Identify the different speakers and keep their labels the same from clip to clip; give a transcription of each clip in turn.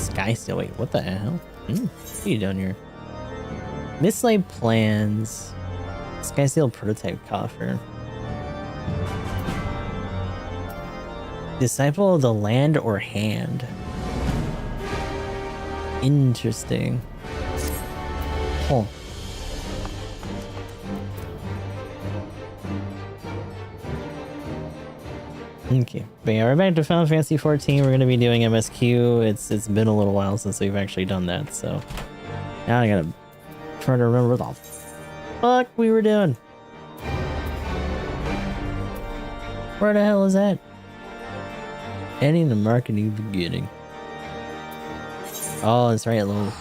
Speaker 1: Sky Steel. Wait, what the hell? What are you doing here? Mislaid plans. Sky Steel prototype coffer. Disciple of the land or hand. Interesting. Oh. Okay, but yeah, we're back to Final Fantasy 14. We're gonna be doing MSQ. It's been a little while since we've actually done that, so now I gotta try to remember what the fuck we were doing. Where the hell is that? Ending the mark and new beginning. Oh, that's right, little.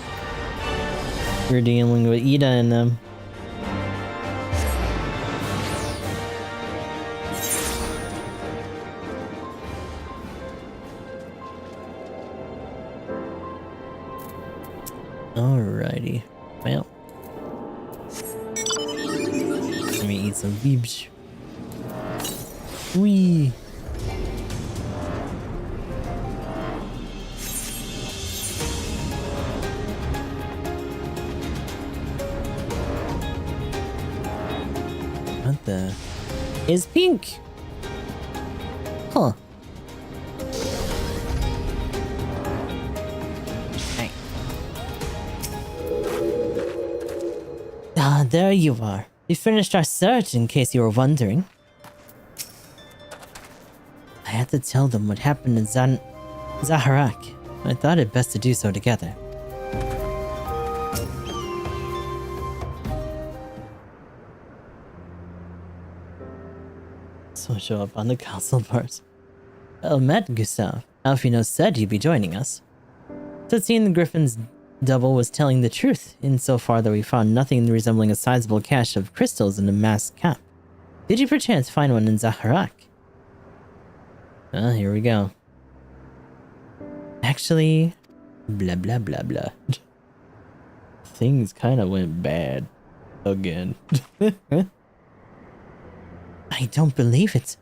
Speaker 1: We're dealing with Ida and them. Alrighty. Well. Let me eat some beebs. Wee. What the? Is pink? Huh. Hey. Ah, there you are. We finished our search, in case you were wondering. I had to tell them what happened in Zaharak. I thought it best to do so together. So show up on the council part. Well met, Gustav. Alfino said you'd be joining us. Seeing the Griffin's double was telling the truth, insofar that we found nothing resembling a sizable cache of crystals in the masked cap. Did you perchance find one in Zaharak? Here we go. Actually, blah blah blah blah. Things kind of went bad. Again. I don't believe it.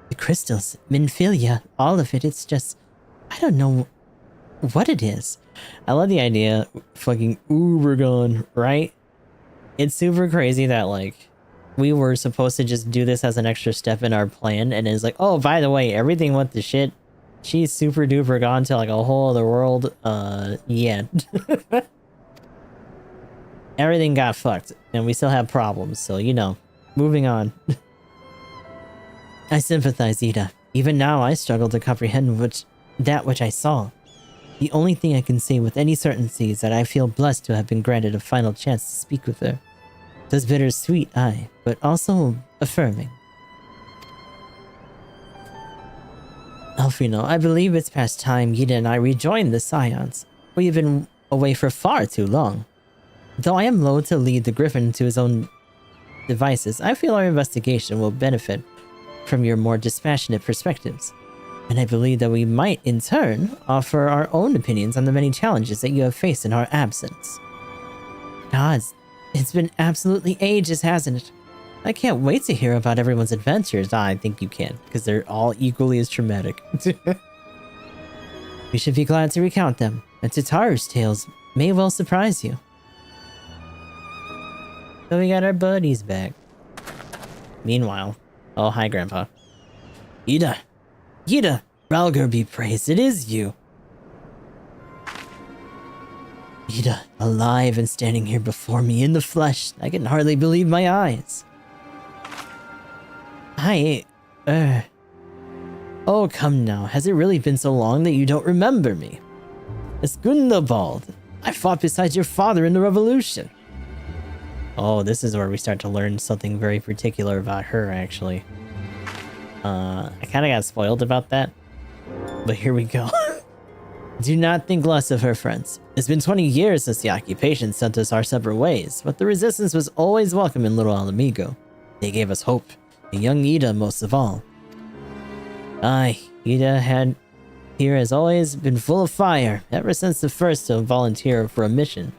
Speaker 1: The crystals, Minfilia, all of it, it's just... I don't know what it is. I love the idea, fucking uber gone, right? It's super crazy that, like, we were supposed to just do this as an extra step in our plan, and it's like, oh, by the way, everything went to shit. She's super duper gone to, like, a whole other world. Yeah. Everything got fucked, and we still have problems, so, you know, moving on. I sympathize, Ida. Even now, I struggle to comprehend that which I saw. The only thing I can say with any certainty is that I feel blessed to have been granted a final chance to speak with her. It was bittersweet, aye, but also affirming. Alfino, I believe it's past time Ida and I rejoin the Scions. We have been away for far too long. Though I am loath to lead the Griffin to his own devices, I feel our investigation will benefit from your more dispassionate perspectives. And I believe that we might, in turn, offer our own opinions on the many challenges that you have faced in our absence. Gods, it's been absolutely ages, hasn't it? I can't wait to hear about everyone's adventures. I think you can, because they're all equally as traumatic. We should be glad to recount them, and Tataru's tales may well surprise you. So we got our buddies back. Meanwhile... Oh, hi, Grandpa. Ida! Ida! Ralgar be praised, it is you! Ida, alive and standing here before me in the flesh. I can hardly believe my eyes. Oh, come now. Has it really been so long that you don't remember me? It's Gundabald. I fought beside your father in the revolution. Oh, this is where we start to learn something very particular about her, actually. I kind of got spoiled about that. But here we go. Do not think less of her, friends. It's been 20 years since the occupation sent us our separate ways, but the resistance was always welcome in Little Alamigo. They gave us hope, and young Ida most of all. Aye, Ida here has always been full of fire, ever since the first to volunteer for a mission.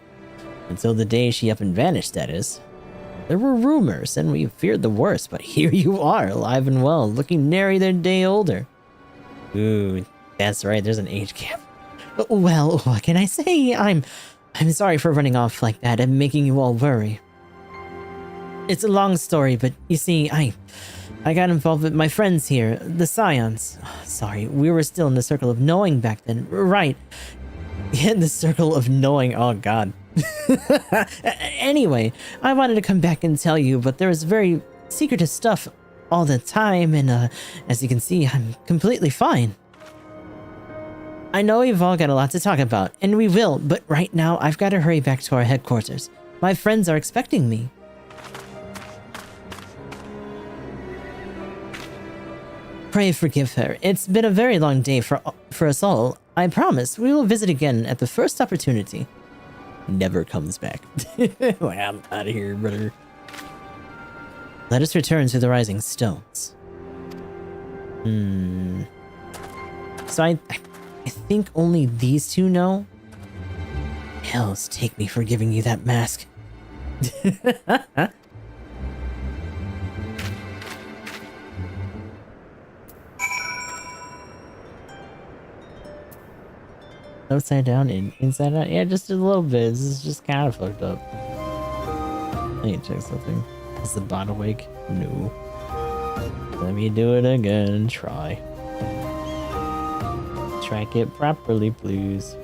Speaker 1: Until the day she up and vanished, that is. There were rumors, and we feared the worst, but here you are, alive and well, looking nary a day older. Ooh, that's right, there's an age gap. Well, what can I say? I'm sorry for running off like that and making you all worry. It's a long story, but you see, I got involved with my friends here, the Scions. Sorry, we were still in the circle of knowing back then. Right. In the circle of knowing, oh god. Anyway, I wanted to come back and tell you, but there was very secretive stuff all the time, and as you can see, I'm completely fine. I know we've all got a lot to talk about, and we will, but right now I've got to hurry back to our headquarters. My friends are expecting me. Pray forgive her. It's been a very long day for us all. I promise we will visit again at the first opportunity. Never comes back. Well, I'm out of here, brother. Let us return to the Rising Stones. So I think only these two know? Hells take me for giving you that mask. Upside down and inside out? Yeah, just a little bit. This is just kind of fucked up. I need to check something. Is the bot awake? No. Let me do it again. Try. Track it properly, please.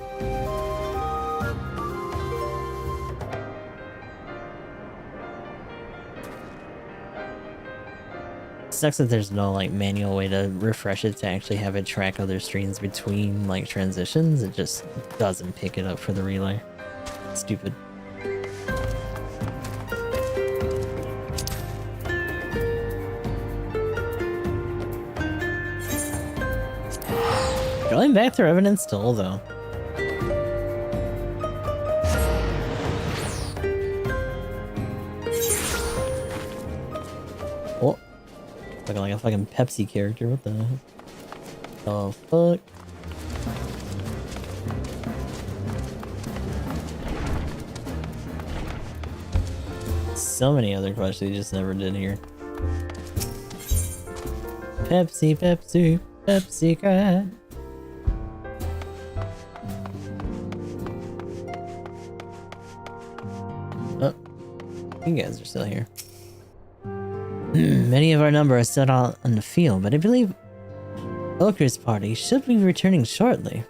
Speaker 1: Sucks that there's no like manual way to refresh it to actually have it track other streams between like transitions. It just doesn't pick it up for the relay. Stupid. Going back to Revenant's Toll though. Oh. Looking like a fucking Pepsi character. What the heck? Oh, fuck. So many other questions we just never did here. Pepsi, Pepsi, Pepsi God. Oh, you guys are still here. Many of our number are still out on the field, but I believe Okar's party should be returning shortly.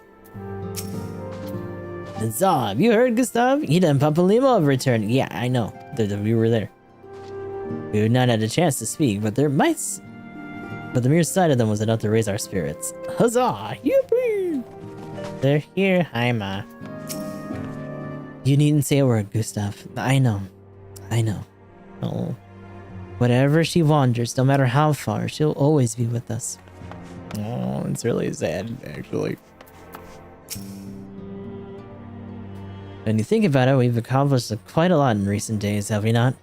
Speaker 1: Huzzah! Have you heard, Gustav? Ida and Papalimo have returned. Yeah, I know. We were there. We have not had a chance to speak, but the mere sight of them was enough to raise our spirits. Huzzah! Yippee! They're here. Hi, Ma. You needn't say a word, Gustav. I know. I know. Oh. Wherever she wanders, no matter how far, she'll always be with us. Oh, it's really sad, actually. When you think about it, we've accomplished quite a lot in recent days, have we not?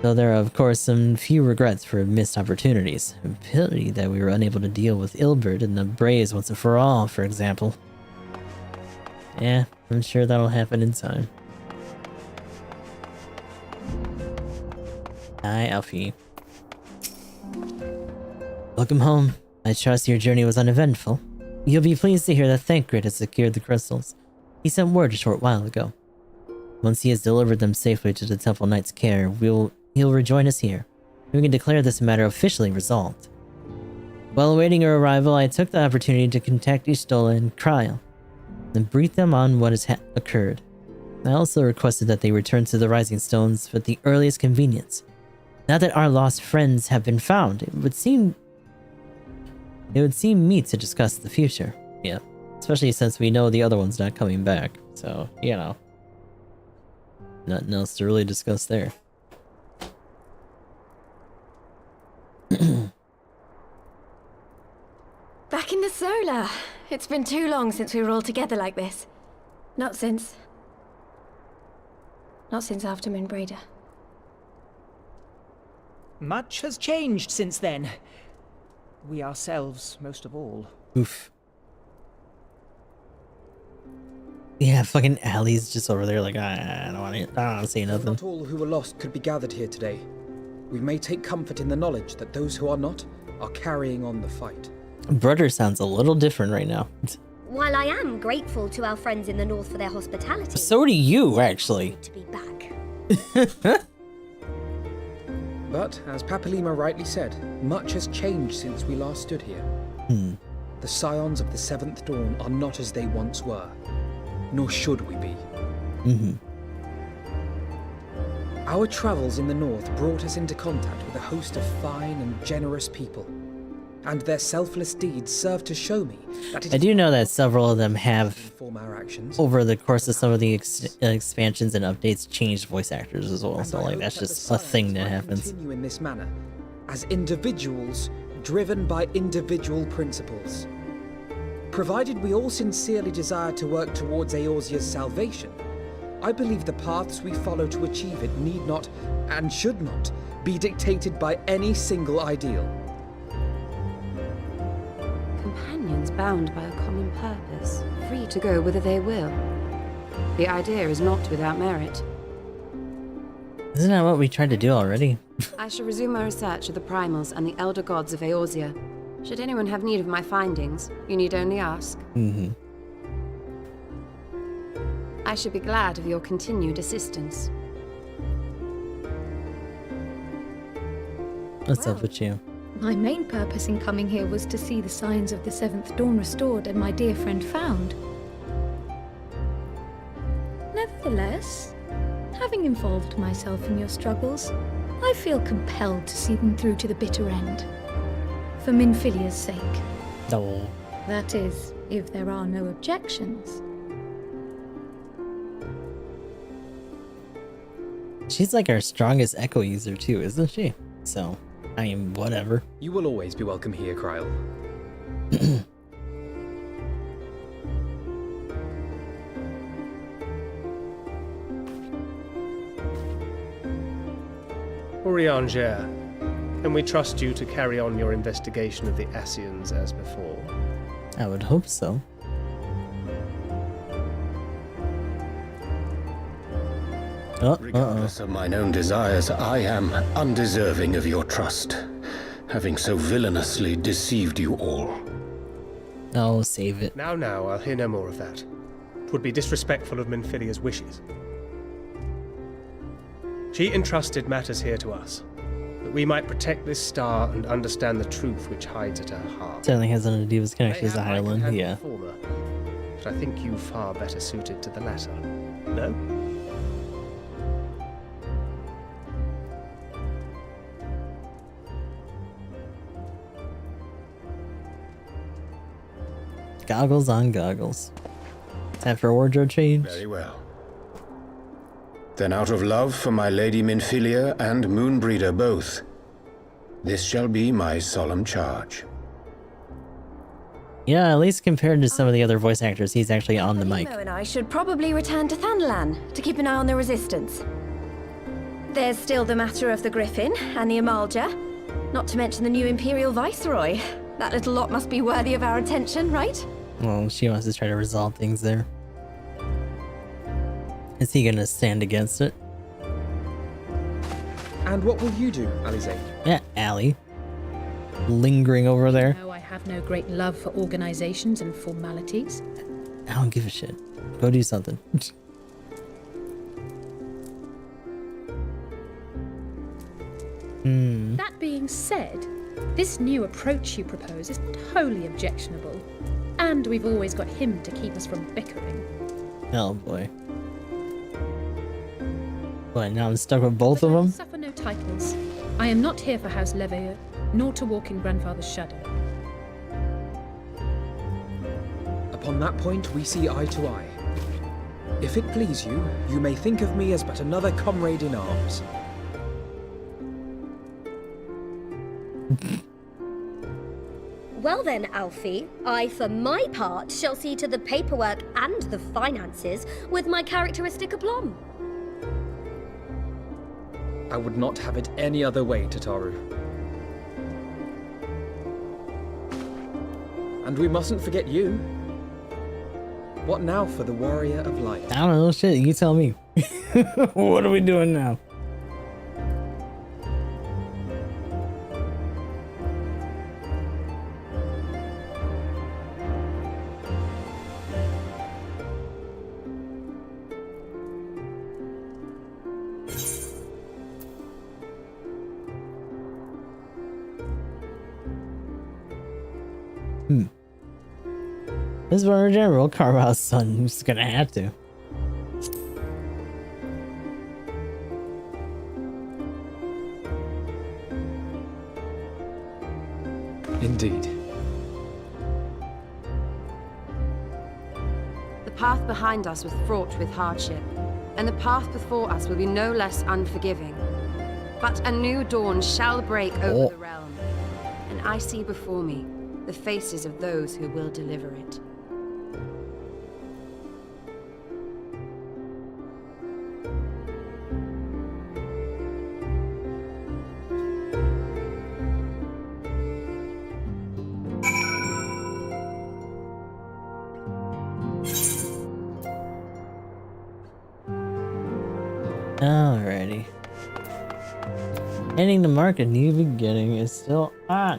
Speaker 1: Though there are, of course, some few regrets for missed opportunities. A pity that we were unable to deal with Ilbert and the Braves once and for all, for example. Yeah, I'm sure that'll happen in time. Hi, Alfie. Welcome home. I trust your journey was uneventful. You'll be pleased to hear that Thancred has secured the crystals. He sent word a short while ago. Once he has delivered them safely to the Temple Knight's care, he'll rejoin us here. We can declare this matter officially resolved. While awaiting your arrival, I took the opportunity to contact Ishtola and Kryl, and brief them on what has occurred. I also requested that they return to the Rising Stones at the earliest convenience. Now that our lost friends have been found, it would seem meet to discuss the future. Yeah, especially since we know the other one's not coming back. So, you know, nothing else to really discuss there.
Speaker 2: Back in the Solar. It's been too long since we were all together like this. Not since after Minbreda.
Speaker 3: Much has changed since then. We ourselves, most of all.
Speaker 1: Oof. Yeah, fucking Allie's just over there like, I don't want to say nothing.
Speaker 4: Not all who were lost could be gathered here today. We may take comfort in the knowledge that those who are not are carrying on the fight.
Speaker 1: Brother sounds a little different right now.
Speaker 5: While I am grateful to our friends in the north for their hospitality,
Speaker 1: So do you, actually.
Speaker 5: good to be back.
Speaker 4: But, as Papalima rightly said, much has changed since we last stood here. The scions of the Seventh Dawn are not as they once were, nor should we be. Our travels in the north brought us into contact with a host of fine and generous people, and their selfless deeds serve to show me that it
Speaker 1: I
Speaker 4: is
Speaker 1: do know that several of them have,
Speaker 4: inform our actions.
Speaker 1: over the course of some of the expansions and updates, changed voice actors as well.
Speaker 4: And
Speaker 1: So
Speaker 4: I
Speaker 1: like
Speaker 4: hope
Speaker 1: that's
Speaker 4: that the
Speaker 1: just a thing
Speaker 4: scions
Speaker 1: that
Speaker 4: might
Speaker 1: happens.
Speaker 4: Continue in this manner, as individuals driven by individual principles. Provided we all sincerely desire to work towards Eorzea's salvation, I believe the paths we follow to achieve it need not, and should not, be dictated by any single ideal.
Speaker 6: Companions bound by a common purpose, free to go whither they will. The idea is not without merit.
Speaker 1: Isn't that what we tried to do already?
Speaker 6: I shall resume my research of the primals and the elder gods of Eorzea. Should anyone have need of my findings, you need only ask. I should be glad of your continued assistance.
Speaker 1: What's up with you?
Speaker 2: My main purpose in coming here was to see the signs of the Seventh Dawn restored and my dear friend found. Nevertheless, having involved myself in your struggles, I feel compelled to see them through to the bitter end. For Minfilia's sake.
Speaker 1: No.
Speaker 2: That is, if there are no objections.
Speaker 1: She's like our strongest echo user too, isn't she? So, I mean, whatever.
Speaker 4: You will always be welcome here, Kryl.
Speaker 7: Urianger, can we trust you to carry on your investigation of the Ascians as before?
Speaker 1: I would hope so.
Speaker 8: Regardless of mine own desires, I am undeserving of your trust, having so villainously deceived you all.
Speaker 1: Oh, save it.
Speaker 7: Now, I'll hear no more of that. 'Twould be disrespectful of Minfilia's wishes. She entrusted matters here to us, that we might protect this star and understand the truth which hides at her heart.
Speaker 1: Certainly has none to do with connection
Speaker 7: Mayhap
Speaker 1: to
Speaker 7: I can
Speaker 1: Highland,
Speaker 7: handle
Speaker 1: yeah.
Speaker 7: the former, but I think you far better suited to the latter. No?
Speaker 1: Goggles on goggles. Time for a wardrobe change.
Speaker 8: Very well. Then out of love for my Lady Minfilia and Moonbreeder both, this shall be my solemn charge.
Speaker 1: Yeah, at least compared to some of the other voice actors, he's actually on the mic.
Speaker 2: Limo and I should probably return to Thanalan to keep an eye on the Resistance. There's still the matter of the Griffin and the Amalja, not to mention the new Imperial Viceroy. That little lot must be worthy of our attention, right?
Speaker 1: Well, she wants to try to resolve things there. Is he gonna stand against it?
Speaker 4: And what will you do, Alize?
Speaker 1: Yeah, Allie. Lingering over there.
Speaker 9: No, I have no great love for organizations and formalities.
Speaker 1: I don't give a shit. Go do something.
Speaker 9: That being said, this new approach you propose is not wholly objectionable. And we've always got him to keep us from bickering.
Speaker 1: Oh boy. What, now I'm stuck with both
Speaker 9: But
Speaker 1: of
Speaker 9: I will
Speaker 1: them?
Speaker 9: suffer no titles. I am not here for House Leveilleur, nor to walk in Grandfather's shadow.
Speaker 4: Upon that point, we see eye to eye. If it please you, you may think of me as but another comrade in arms.
Speaker 5: Well then, Alfie, I for my part shall see to the paperwork and the finances with my characteristic aplomb.
Speaker 4: I would not have it any other way, Tataru. And we mustn't forget you. What now for the warrior of light?
Speaker 1: I don't know, shit, you tell me. What are we doing now? This is where General Carval's son who's gonna have to.
Speaker 4: Indeed.
Speaker 6: The path behind us was fraught with hardship, and the path before us will be no less unforgiving. But a new dawn shall break over the realm, and I see before me the faces of those who will deliver it.
Speaker 1: Alrighty. Ending the mark, a new beginning is still on.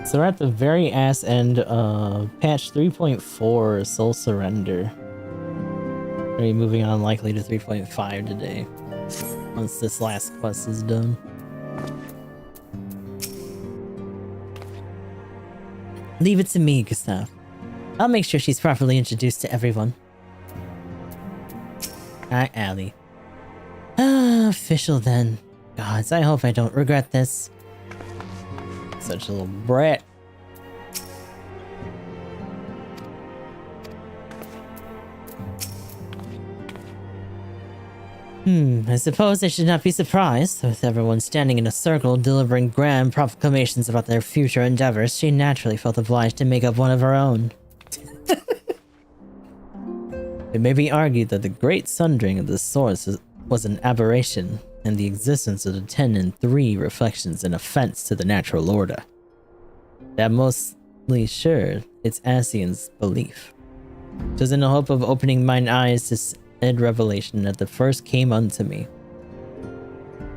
Speaker 1: So we're at the very ass end of patch 3.4 Soul Surrender. We're gonna be moving on likely to 3.5 today, once this last quest is done. Leave it to me, Gustav. I'll make sure she's properly introduced to everyone. Hi, Allie. Official then. Gods, I hope I don't regret this. Such a little brat. I suppose I should not be surprised. With everyone standing in a circle delivering grand proclamations about their future endeavors, she naturally felt obliged to make up one of her own. It may be argued that the great sundering of the source was an aberration, and the existence of the 10 and 3 reflections an offense to the natural order. That mostly sure, it's Asian's belief. 'Twas in the hope of opening mine eyes to said revelation that the first came unto me,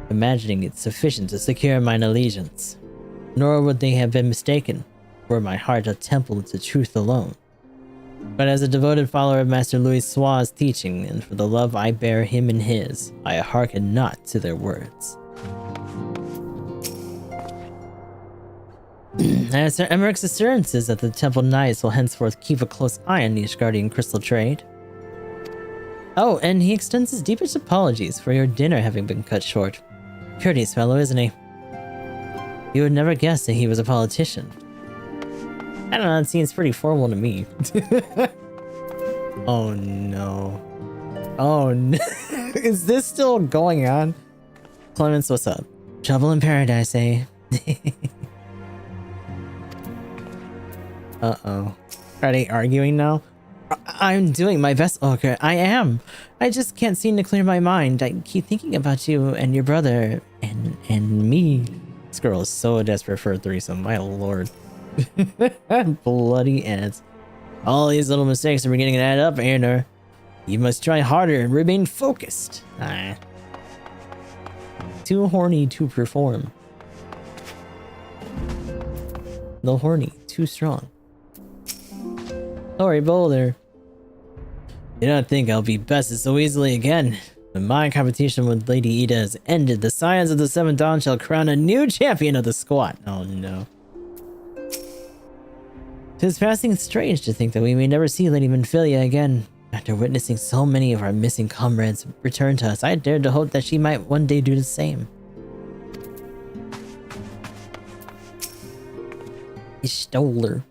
Speaker 1: imagining it sufficient to secure mine allegiance. Nor would they have been mistaken, were my heart a temple to truth alone. But as a devoted follower of Master Louis Sua's teaching, and for the love I bear him and his, I hearken not to their words. As Sir Emmerich's assurances that the Temple Knights will henceforth keep a close eye on the Ishgardian crystal trade. Oh, and he extends his deepest apologies for your dinner having been cut short. Courteous fellow, isn't he? You would never guess that he was a politician. I don't know, it seems pretty formal to me. Oh no. Oh no. Is this still going on? Clemens, what's up? Trouble in paradise, eh? Uh-oh. Are they arguing now? I'm doing my best, Olga. I am. I just can't seem to clear my mind. I keep thinking about you and your brother and me. This girl is so desperate for a threesome, my lord. Bloody ants. All these little mistakes are beginning to add up, Anna. You must try harder and remain focused. Too horny to perform. No horny, too strong. Sorry, Boulder. You don't think I'll be bested so easily again? When my competition with Lady Ida has ended, the Scions of the Seventh Dawn shall crown a new champion of the squad. Oh no. 'Tis passing strange to think that we may never see Lady Minfilia again. After witnessing so many of our missing comrades return to us, I dared to hope that she might one day do the same. He stole her.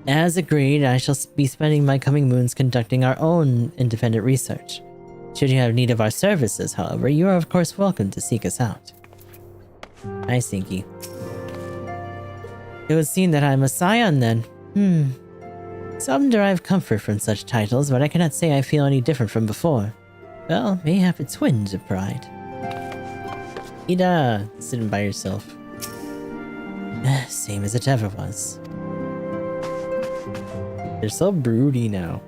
Speaker 1: As agreed, I shall be spending my coming moons conducting our own independent research. Should you have need of our services, however, you are of course welcome to seek us out. Hi, Sinky. It would seem that I am a scion then. Some derive comfort from such titles, but I cannot say I feel any different from before. Well, mayhap a twinge of pride. Ida, sitting by yourself. Same as it ever was. They're so broody now.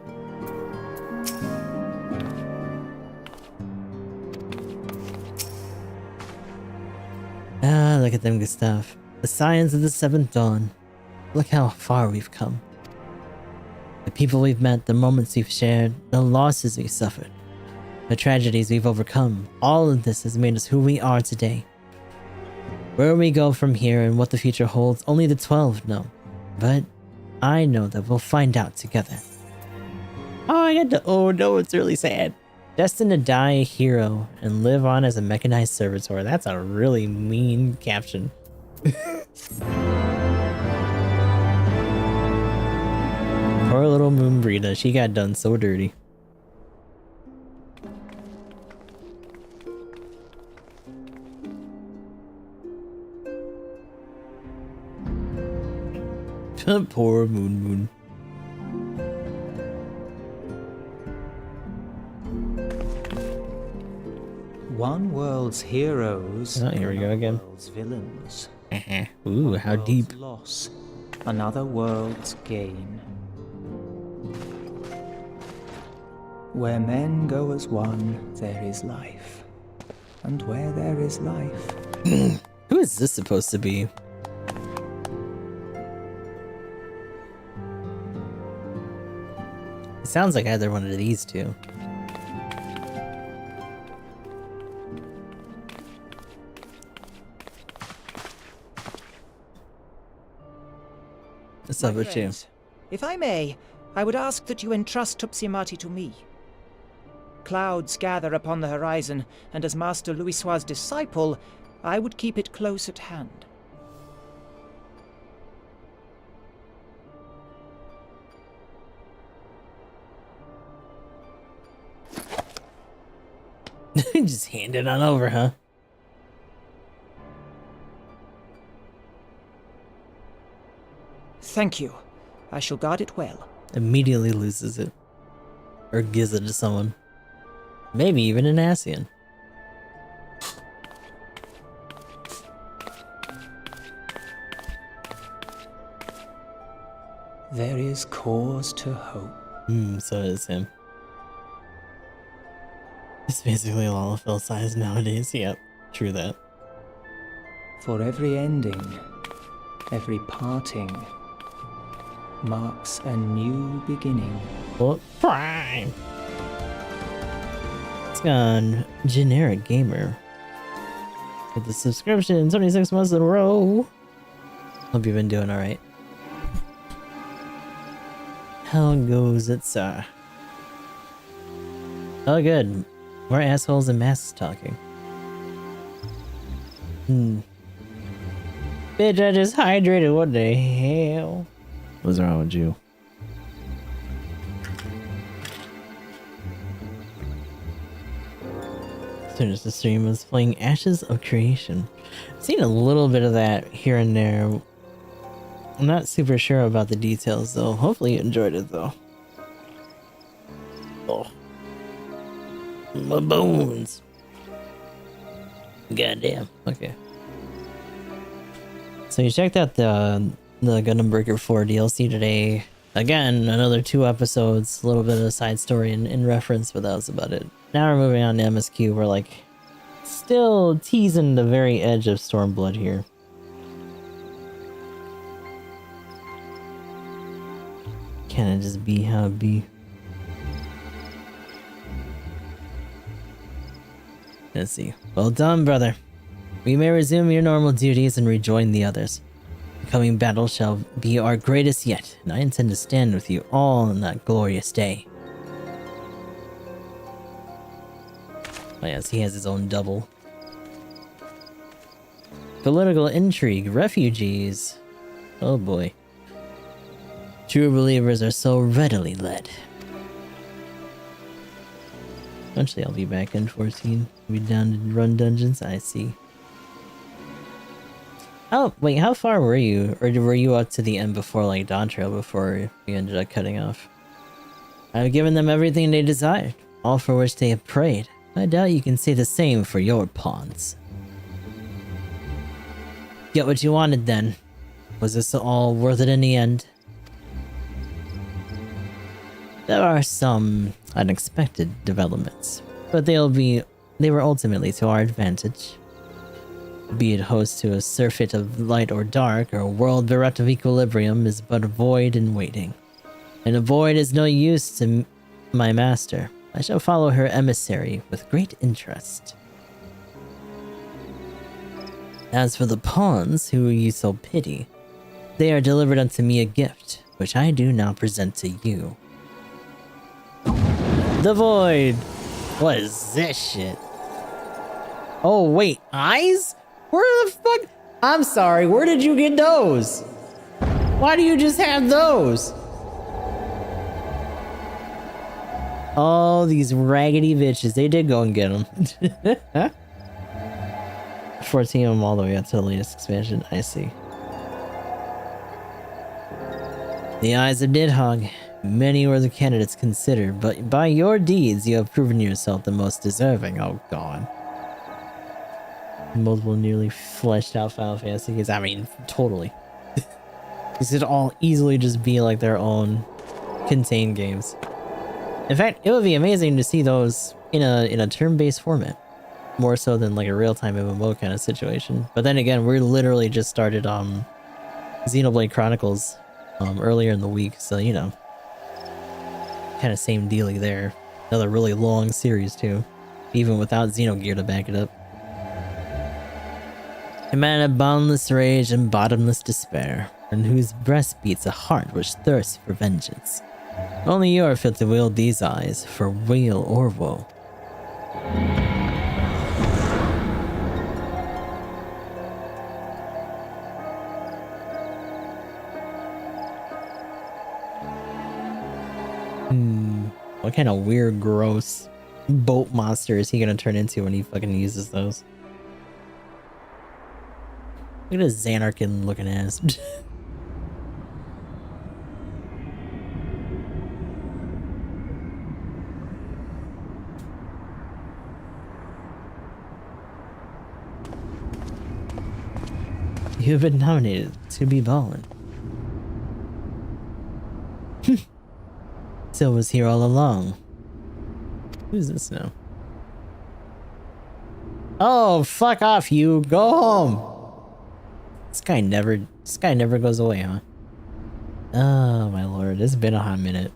Speaker 1: Look at them, Gustav. The Scions of the Seventh Dawn. Look how far we've come. The people we've met, the moments we've shared, the losses we've suffered, the tragedies we've overcome. All of this has made us who we are today. Where we go from here and what the future holds, only the 12 know. But I know that we'll find out together. Oh, I get to. Oh no, it's really sad. Destined to die a hero and live on as a mechanized servitor. That's a really mean caption. Poor little Moonbreeda, she got done so dirty. Poor Moon.
Speaker 3: One world's heroes.
Speaker 1: Oh, here we go again.
Speaker 3: World's villains.
Speaker 1: Ooh, how
Speaker 3: World's
Speaker 1: deep.
Speaker 3: Loss, another world's gain. Where men go as one, there is life. And where there is life...
Speaker 1: Who is this supposed to be? It sounds like either one of these two. What's up with you?
Speaker 3: friends, if I may, I would ask that you entrust Tupsimati to me. Clouds gather upon the horizon, and as Master Louisoix's disciple, I would keep it close at hand.
Speaker 1: Just hand it on over, huh?
Speaker 3: Thank you. I shall guard it well.
Speaker 1: Immediately loses it. Or gives it to someone. Maybe even an Asian.
Speaker 3: There is cause to hope.
Speaker 1: So is him. It's basically Lalafell size nowadays. Yep, true that.
Speaker 3: For every ending, every parting, marks a new beginning.
Speaker 1: Well, prime! It's gone generic gamer. With the subscription 26 months in a row. Hope you've been doing alright. How goes it, sir? Oh, good. More assholes and masks talking. Bitch, I just hydrated. What the hell? What's wrong with you? So just the stream was playing Ashes of Creation. I've seen a little bit of that here and there. I'm not super sure about the details though. Hopefully you enjoyed it though. Oh. My bones. Goddamn. Okay. So you checked out the Gundam Breaker 4 DLC today. Again, another 2 episodes, a little bit of a side story in reference, but that was about it. Now we're moving on to MSQ. We're like still teasing the very edge of Stormblood here. Can it just be how it be? Let's see. Well done, brother. We may resume your normal duties and rejoin the others. The coming battle shall be our greatest yet, and I intend to stand with you all on that glorious day. Oh yes, he has his own double. Political intrigue, refugees. Oh boy. True believers are so readily led. Eventually I'll be back in 14. Be down to run dungeons, I see. Oh, wait, how far were you? Or were you up to the end before, like, Dawn Trail before you ended up cutting off? I've given them everything they desired, all for which they have prayed. I doubt you can say the same for your pawns. Get what you wanted then. Was this all worth it in the end? There are some unexpected developments, but they were ultimately to our advantage. Be it host to a surfeit of light or dark, or a world bereft of equilibrium is but a void in waiting. And a void is no use to my master. I shall follow her emissary with great interest. As for the pawns, who you so pity, they are delivered unto me a gift, which I do now present to you. The Void! What is this shit? Oh wait, eyes? Where the fuck? I'm sorry, where did you get those? Why do you just have those? Oh, these raggedy bitches. They did go and get them. 14 of them all the way up to the latest expansion. I see. The eyes of Nidhogg. Many were the candidates considered, but by your deeds you have proven yourself the most deserving. Oh god. Multiple nearly fleshed out Final Fantasy games. I mean, totally. These could all easily just be like their own contained games. In fact, it would be amazing to see those in a turn-based format. More so than like a real-time MMO kind of situation. But then again, we literally just started Xenoblade Chronicles earlier in the week, so you know. Kind of same dealy there. Another really long series too. Even without Xenogear to back it up. A man of boundless rage and bottomless despair, in whose breast beats a heart which thirsts for vengeance. Only you are fit to wield these eyes, for weal or woe. What kind of weird, gross boat monster is he gonna turn into when he fucking uses those? Look at his Xanarkin looking ass. You've been nominated to be Ballin. So was here all along. Who's this now? Oh, fuck off, you. Go home. This guy never goes away, huh? Oh my lord, it's been a hot minute.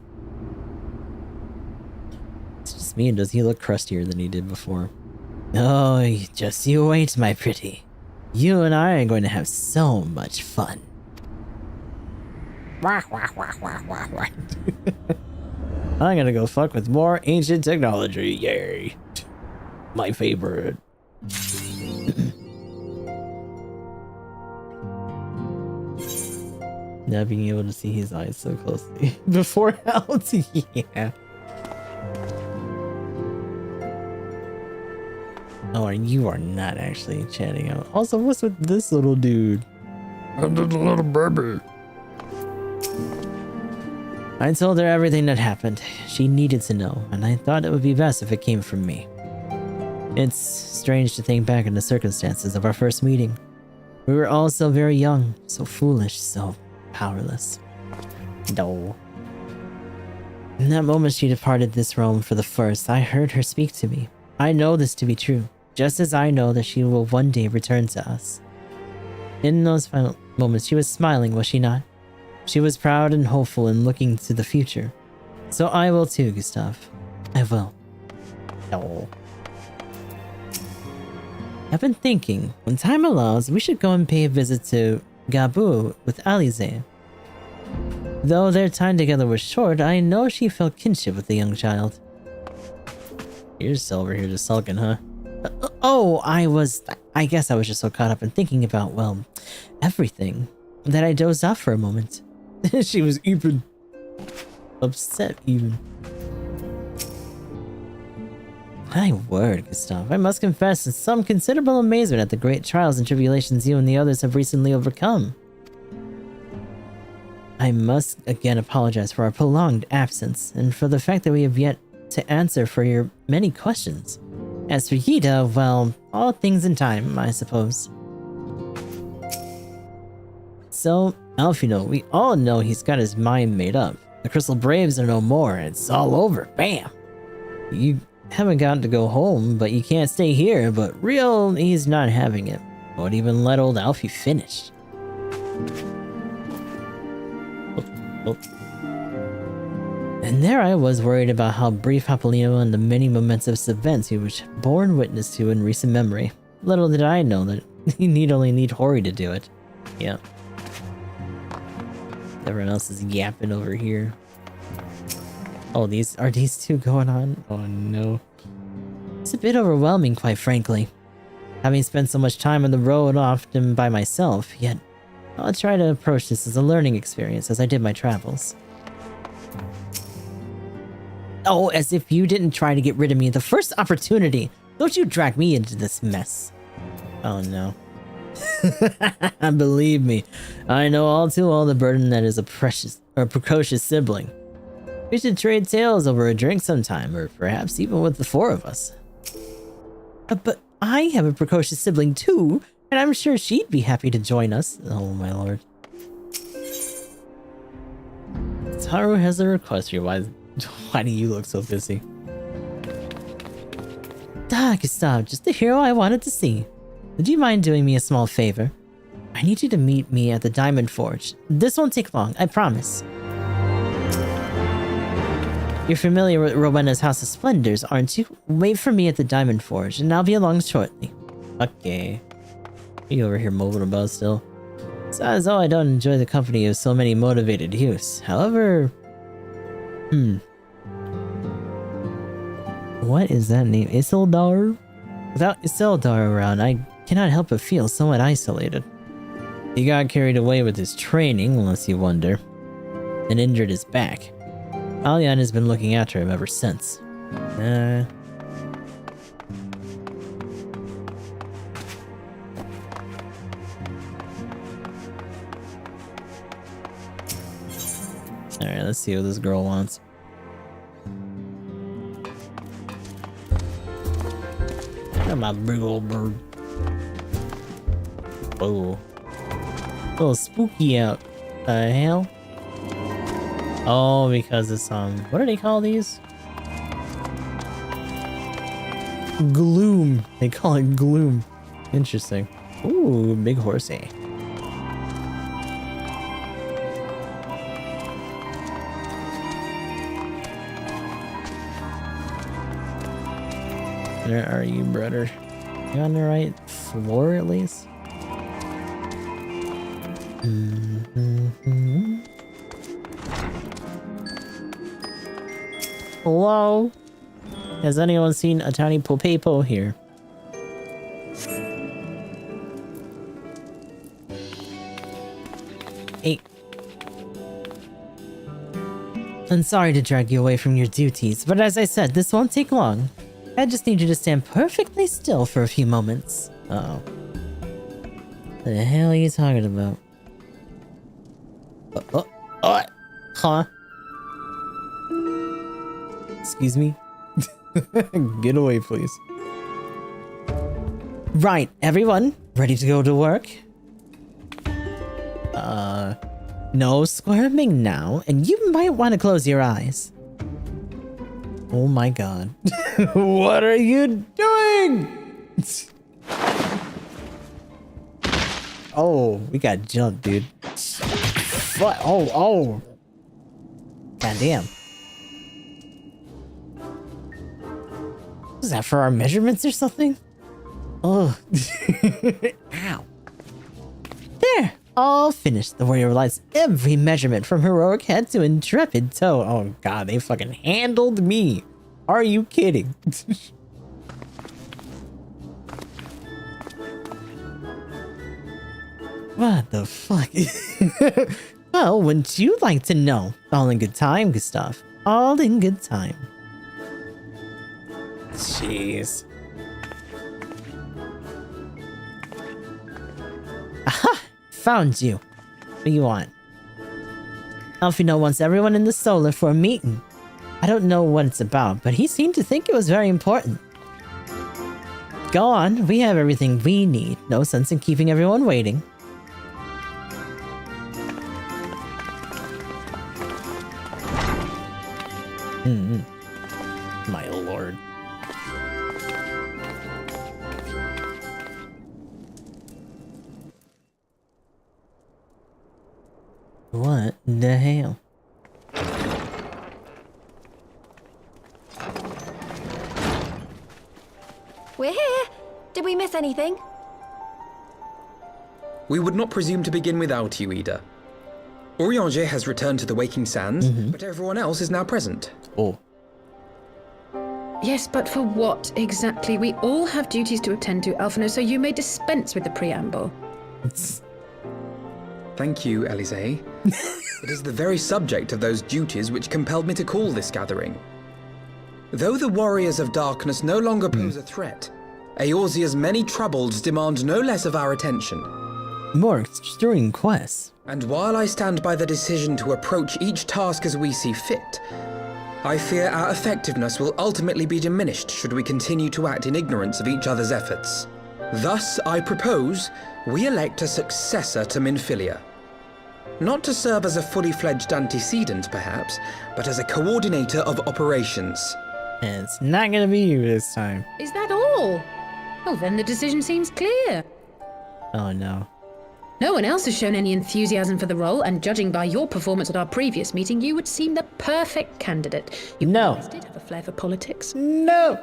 Speaker 1: It's just me, and does he look crustier than he did before? Oh, just you wait, my pretty. You and I are going to have so much fun. I'm gonna go fuck with more ancient technology, yay. My favorite. Now being able to see his eyes so closely. Before out, yeah. Oh, and you are not actually chatting out. Also, what's with this little dude? I'm just a little baby. I told her everything that happened. She needed to know, and I thought it would be best if it came from me. It's strange to think back on the circumstances of our first meeting. We were all so very young, so foolish, so powerless. No. In that moment she departed this realm for the first, I heard her speak to me. I know this to be true, just as I know that she will one day return to us. In those final moments she was smiling, was she not? She was proud and hopeful and looking to the future. So I will too, Gustav. I will. No. I've been thinking, when time allows, we should go and pay a visit to Gabu with Alize. Though their time together was short, I know she felt kinship with the young child. You're still over here just sulking, huh? I guess I was just so caught up in thinking about, well, everything, that I dozed off for a moment. She was even upset, even. My word, Gustav, I must confess in some considerable amazement at the great trials and tribulations you and the others have recently overcome. I must again apologize for our prolonged absence, and for the fact that we have yet to answer for your many questions. As for Yida, well, all things in time, I suppose. So, Alfino, we all know he's got his mind made up. The Crystal Braves are no more, and it's all over. Bam! You haven't gotten to go home, but you can't stay here, but real, he's not having it. Won't even let old Alfie finish. Oh. And there I was worried about how brief Apollino and the many momentous events he was borne witness to in recent memory. Little did I know that You only need Hori to do it. Yep. Everyone else is yapping over here. Oh, are these two going on? Oh no. It's a bit overwhelming, quite frankly. Having spent so much time on the road often by myself, yet I'll try to approach this as a learning experience as I did my travels. Oh, as if you didn't try to get rid of me the first opportunity. Don't you drag me into this mess. Oh no. Believe me, I know all too well the burden that is a precocious sibling. We should trade tales over a drink sometime, or perhaps even with the four of us. But I have a precocious sibling too, and I'm sure she'd be happy to join us. Oh my lord. Taru has a request here. Why do you look so busy? Gustav, just the hero I wanted to see. Would you mind doing me a small favor? I need you to meet me at the Diamond Forge. This won't take long, I promise. You're familiar with Rowena's House of Splendors, aren't you? Wait for me at the Diamond Forge, and I'll be along shortly. Okay. You over here moping about still? It's not as though I don't enjoy the company of so many motivated youths. However... What is that name? Isildur? Without Isildur around, I cannot help but feel somewhat isolated. He got carried away with his training, unless you wonder, and injured his back. Alyan has been looking after him ever since. Alright, let's see what this girl wants. Come on, big old bird. Whoa. A little spooky out. The hell? Oh, because it's, what do they call these? Gloom. They call it gloom. Interesting. Ooh, big horsey. Where are you, brother? You on the right floor, at least? Hello? Has anyone seen a tiny Popepo here? Hey. I'm sorry to drag you away from your duties, but as I said, this won't take long. I just need you to stand perfectly still for a few moments. Uh-oh. What the hell are you talking about? Huh? Excuse me? Get away, please. Right, everyone, ready to go to work? No squirming now, and you might want to close your eyes. Oh my god. What are you doing? Oh, we got jumped, dude. What? Oh. God damn. Was that for our measurements or something? Oh. Ow. There. All finished. The warrior realized every measurement from heroic head to intrepid toe. Oh god, they fucking handled me. Are you kidding? What the fuck? Well, wouldn't you like to know? All in good time, Gustav. All in good time. Jeez. Aha! Found you. What do you want? Alfino wants everyone in the Solar for a meeting. I don't know what it's about, but he seemed to think it was very important. Go on, we have everything we need. No sense in keeping everyone waiting. My lord. What the hell?
Speaker 2: We're here. Did we miss anything?
Speaker 4: We would not presume to begin without you, Ida. Urianger has returned to the Waking Sands, but everyone else is now present.
Speaker 1: Oh.
Speaker 9: Yes, but for what exactly? We all have duties to attend to, Alphino, so you may dispense with the preamble.
Speaker 4: Thank you, Elise. It is the very subject of those duties which compelled me to call this gathering. Though the Warriors of Darkness no longer pose a threat, Eorzea's many troubles demand no less of our attention.
Speaker 1: More stirring quests.
Speaker 4: And while I stand by the decision to approach each task as we see fit, I fear our effectiveness will ultimately be diminished should we continue to act in ignorance of each other's efforts. Thus, I propose we elect a successor to Minfilia. Not to serve as a fully fledged antecedent, perhaps, but as a coordinator of operations.
Speaker 1: And it's not gonna be you this time.
Speaker 9: Is that all? Well, then the decision seems clear.
Speaker 1: Oh no.
Speaker 9: No one else has shown any enthusiasm for the role, and judging by your performance at our previous meeting, you would seem the perfect candidate. You always did have a flair for politics.
Speaker 1: No!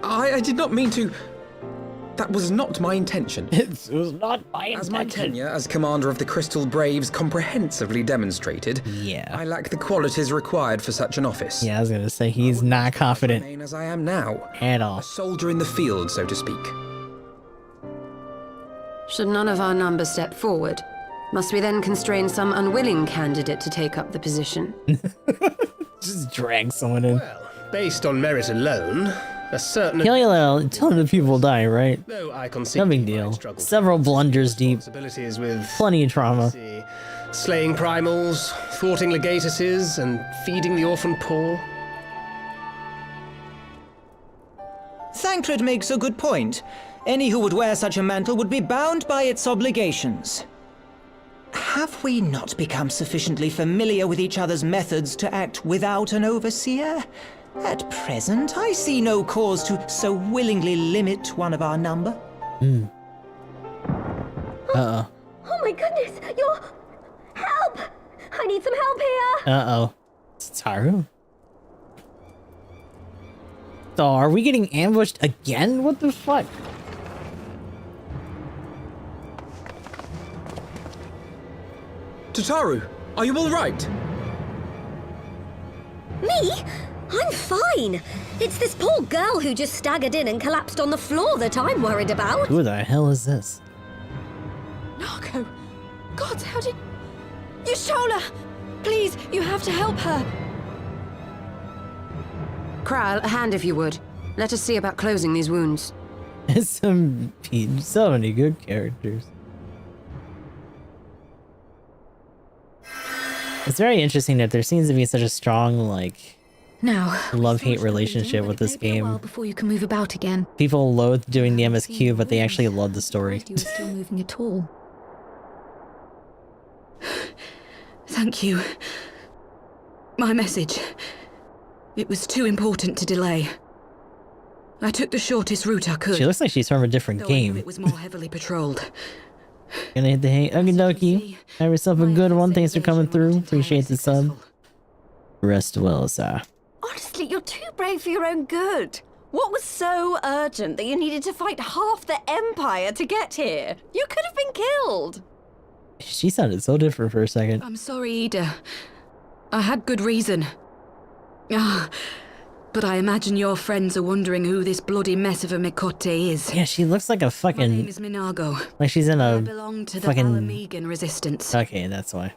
Speaker 4: I did not mean to... That was not my intention.
Speaker 1: It was not my intention.
Speaker 4: As my tenure as commander of the Crystal Braves comprehensively demonstrated, I lack the qualities required for such an office.
Speaker 1: Yeah, I was gonna say, he's not confident.
Speaker 4: Remain as I am now.
Speaker 1: At all.
Speaker 4: A soldier in the field, so to speak.
Speaker 6: Should none of our numbers step forward, must we then constrain some unwilling candidate to take up the position?
Speaker 1: Just drag someone in.
Speaker 7: Well, based on merit alone, a certain...
Speaker 1: Tell the people die, right?
Speaker 7: Though I
Speaker 1: No big deal. Several blunders deep.
Speaker 7: Responsibilities with...
Speaker 1: Plenty of trauma.
Speaker 7: Slaying primals, thwarting legatuses, and feeding the orphan poor.
Speaker 3: Thancred makes a good point. Any who would wear such a mantle would be bound by its obligations. Have we not become sufficiently familiar with each other's methods to act without an overseer? At present, I see no cause to so willingly limit one of our number.
Speaker 1: Uh-oh.
Speaker 5: Oh my goodness, you're... Help! I need some help here!
Speaker 1: Uh-oh. It's Taru. So, are we getting ambushed again? What the fuck?
Speaker 4: Tataru, are you all right?
Speaker 5: Me? I'm fine. It's this poor girl who just staggered in and collapsed on the floor that I'm worried about.
Speaker 1: Who the hell is this?
Speaker 2: Narco! God, how did... Yashola! Please, you have to help her.
Speaker 6: Kral, a hand if you would. Let us see about closing these wounds.
Speaker 1: So many good characters. It's very interesting that there seems to be such a strong, like,
Speaker 10: now
Speaker 1: love-hate relationship with this game.
Speaker 10: Before you can move about again.
Speaker 1: People loathe doing the MSQ, but they actually love the story.
Speaker 10: You were still moving at all. Thank you. My message. It was too important to delay. I took the shortest route I could.
Speaker 1: She looks like she's from a different game.
Speaker 10: It was more heavily patrolled.
Speaker 1: Gonna hit the hay. Okie dokie. Have yourself a good one. Thanks for coming through. Appreciate the sub. Rest well, sir.
Speaker 2: Honestly, you're too brave for your own good. What was so urgent that you needed to fight half the Empire to get here? You could have been killed.
Speaker 1: She sounded so different for a second.
Speaker 10: I'm sorry, Ida. I had good reason. But I imagine your friends are wondering who this bloody mess of a Mikote is.
Speaker 1: Yeah, she looks like a fucking...
Speaker 10: My name is Minago.
Speaker 1: Like she's in a
Speaker 10: I belong to the
Speaker 1: fucking...
Speaker 10: Alamegan resistance.
Speaker 1: Okay, that's why.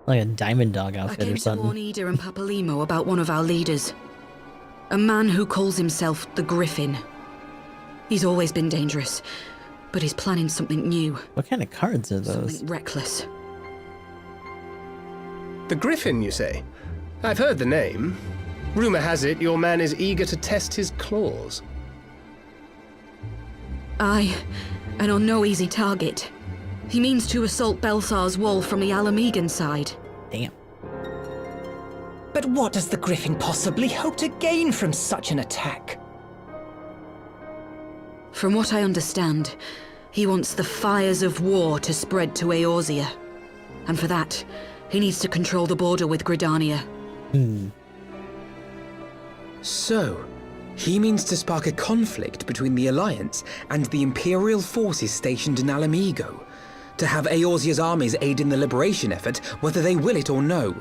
Speaker 1: Like a diamond dog outfit or something.
Speaker 10: I came to warn Ida and Papalimo about one of our leaders. A man who calls himself the Griffin. He's always been dangerous, but he's planning something new.
Speaker 1: What kind of cards are those?
Speaker 10: Something reckless.
Speaker 7: The Griffin, you say? I've heard the name. Rumor has it your man is eager to test his claws.
Speaker 10: Aye, and on no easy target. He means to assault Belsar's wall from the Alamegan side.
Speaker 1: Damn.
Speaker 3: But what does the Griffin possibly hope to gain from such an attack?
Speaker 10: From what I understand, he wants the fires of war to spread to Eorzea. And for that, he needs to control the border with Gridania.
Speaker 4: So, he means to spark a conflict between the Alliance and the Imperial forces stationed in Alamigo, to have Eorzea's armies aid in the liberation effort, whether they will it or no.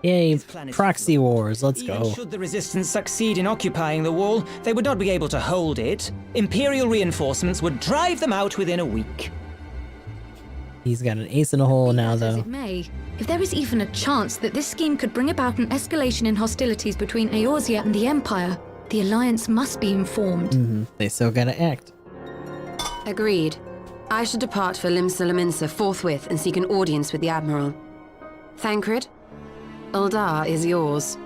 Speaker 1: Yay, proxy wars, let's
Speaker 3: Even
Speaker 1: go.
Speaker 3: should the resistance succeed in occupying the wall, they would not be able to hold it. Imperial reinforcements would drive them out within a week.
Speaker 1: He's got an ace in a hole now,
Speaker 10: As
Speaker 1: though.
Speaker 10: it may, if there is even a chance that this scheme could bring about an escalation in hostilities between Eorzea and the Empire, the Alliance must be informed.
Speaker 1: They still gotta act.
Speaker 6: Agreed. I should depart for Lim Salaminsa forthwith and seek an audience with the Admiral. Thancred, Uldar is yours.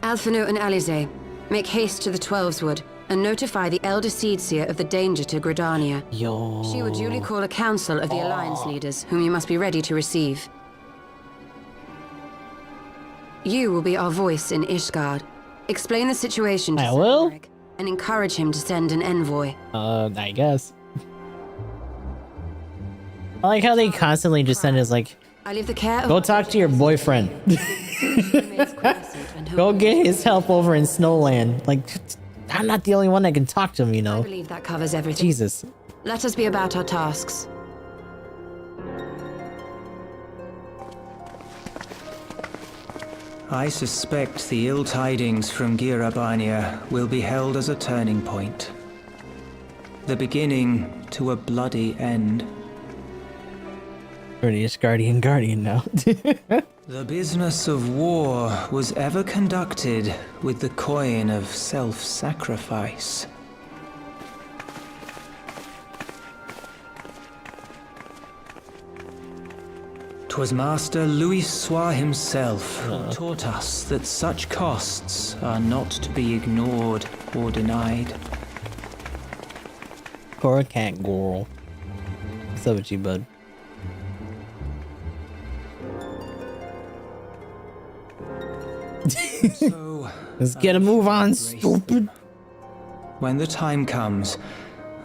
Speaker 6: Alphino and Alize, make haste to the Twelveswood and notify the Elder Seedseer of the danger to Gridania.
Speaker 1: Yo.
Speaker 6: She will duly call a council of the Alliance leaders, whom you must be ready to receive. You will be our voice in Ishgard. Explain the situation to
Speaker 1: I
Speaker 6: Sir
Speaker 1: will?
Speaker 6: Eric and encourage him to send an envoy.
Speaker 1: I guess. I like how they constantly just send us like,
Speaker 6: I leave the care of
Speaker 1: go talk to your boyfriend. Go get his help over in Snowland. Like, I'm not the only one that can talk to him, you
Speaker 6: I
Speaker 1: know.
Speaker 6: believe that covers everything.
Speaker 1: Jesus.
Speaker 6: Let us be about our tasks.
Speaker 3: I suspect the ill tidings from Girabania will be held as a turning point. The beginning to a bloody end.
Speaker 1: British Guardian now.
Speaker 3: The business of war was ever conducted with the coin of self-sacrifice. 'Twas Master Louisoix himself who taught us that such costs are not to be ignored or denied.
Speaker 1: Cora cat girl. What's up with you, bud?
Speaker 3: So,
Speaker 1: Let's get a move on, stupid.
Speaker 3: when the time comes,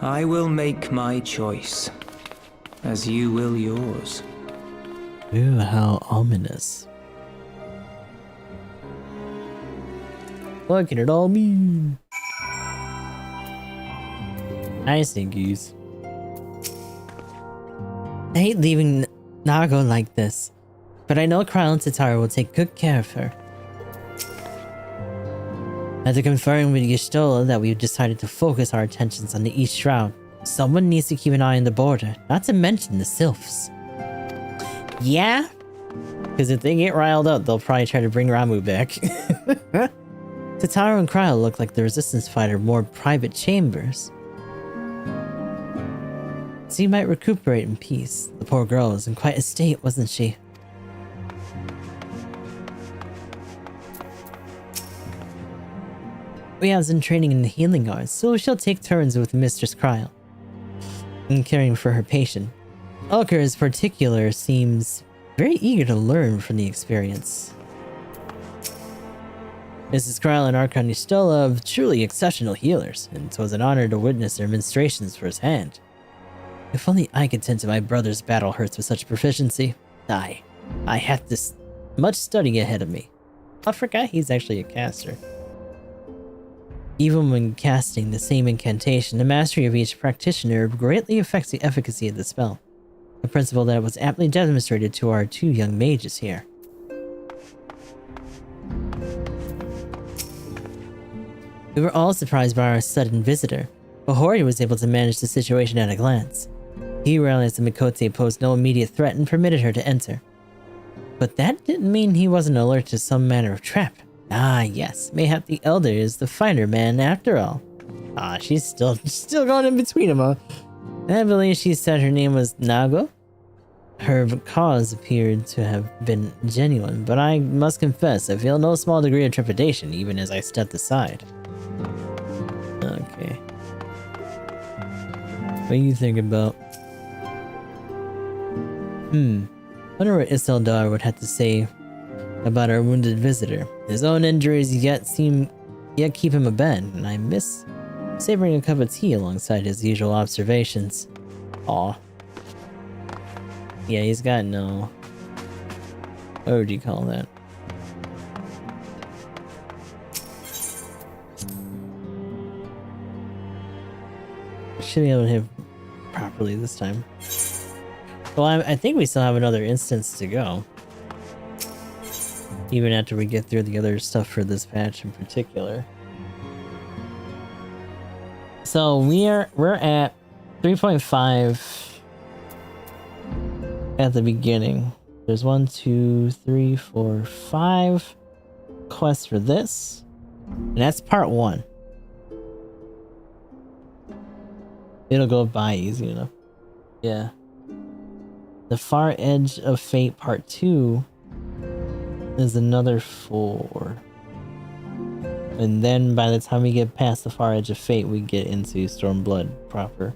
Speaker 3: I will make my choice, as you will yours.
Speaker 1: Ooh, how ominous. What can it all mean? I see, Goose. I hate leaving Nago like this, but I know Kryl and Tatara will take good care of her. After conferring with Y'shtola that we've decided to focus our attentions on the East Shroud, someone needs to keep an eye on the border, not to mention the Sylphs. Yeah? Because if they get riled up, they'll probably try to bring Ramu back. Tatara and Kryl look like the Resistance fighter more private chambers. So you might recuperate in peace. The poor girl was in quite a state, wasn't she? We have some training in the healing arts, so she'll take turns with Mistress Kryl in caring for her patient. Ulker in particular seems very eager to learn from the experience. Mrs. Kryl and Archon Y'shtola are truly exceptional healers, and it was an honor to witness their ministrations firsthand. If only I could tend to my brother's battle hurts with such proficiency. I have this much study ahead of me. I forgot he's actually a caster. Even when casting the same incantation, the mastery of each practitioner greatly affects the efficacy of the spell. A principle that was aptly demonstrated to our two young mages here. We were all surprised by our sudden visitor, but Hori was able to manage the situation at a glance. He realized that Mikote posed no immediate threat and permitted her to enter. But that didn't mean he wasn't alert to some manner of trap. Ah, yes, mayhap the Elder is the fighter man after all. Ah, she's still going in between them, huh? I believe she said her name was Nago. Her cause appeared to have been genuine, but I must confess I feel no small degree of trepidation even as I stepped aside. Okay. What do you think about? Wonder what Isildur would have to say about our wounded visitor. His own injuries yet keep him abed, and I miss savoring a cup of tea alongside his usual observations. Aw. Yeah, he's got no What would you call that? Should be able to hit properly this time. Well, I think we still have another instance to go. Even after we get through the other stuff for this patch in particular. So we're at 3.5 at the beginning. There's 1, 2, 3, 4, 5 quests for this. And that's part 1. It'll go by easy enough. Yeah. The Far Edge of Fate part 2 is another 4. And then by the time we get past the Far Edge of Fate, we get into Stormblood proper.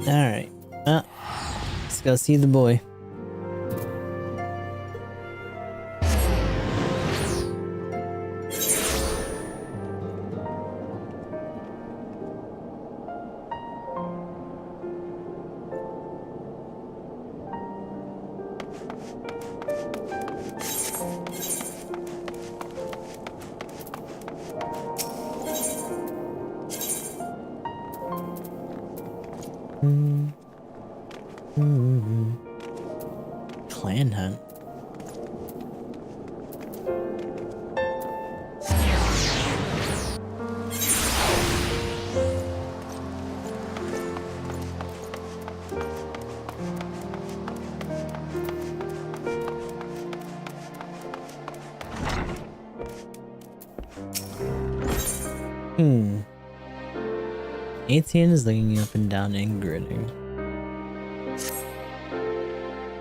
Speaker 1: Alright. Let's go see the boy. Clan hunt. Etienne is looking up and down and grinning.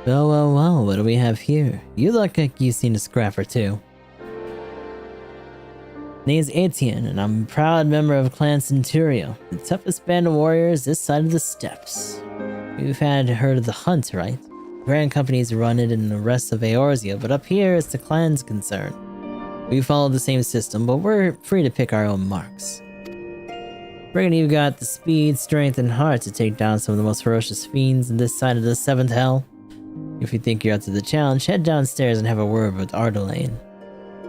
Speaker 1: Well, what do we have here? You look like you've seen a scrap or two. Name's Etienne, and I'm a proud member of Clan Centurio, the toughest band of warriors this side of the steppes. You've heard of the hunt, right? Grand companies run it in the rest of Eorzea, but up here it's the clan's concern. We follow the same system, but we're free to pick our own marks. Reckon you've got the speed, strength, and heart to take down some of the most ferocious fiends in this side of the 7th Hell. If you think you're up to the challenge, head downstairs and have a word with Ardelaine.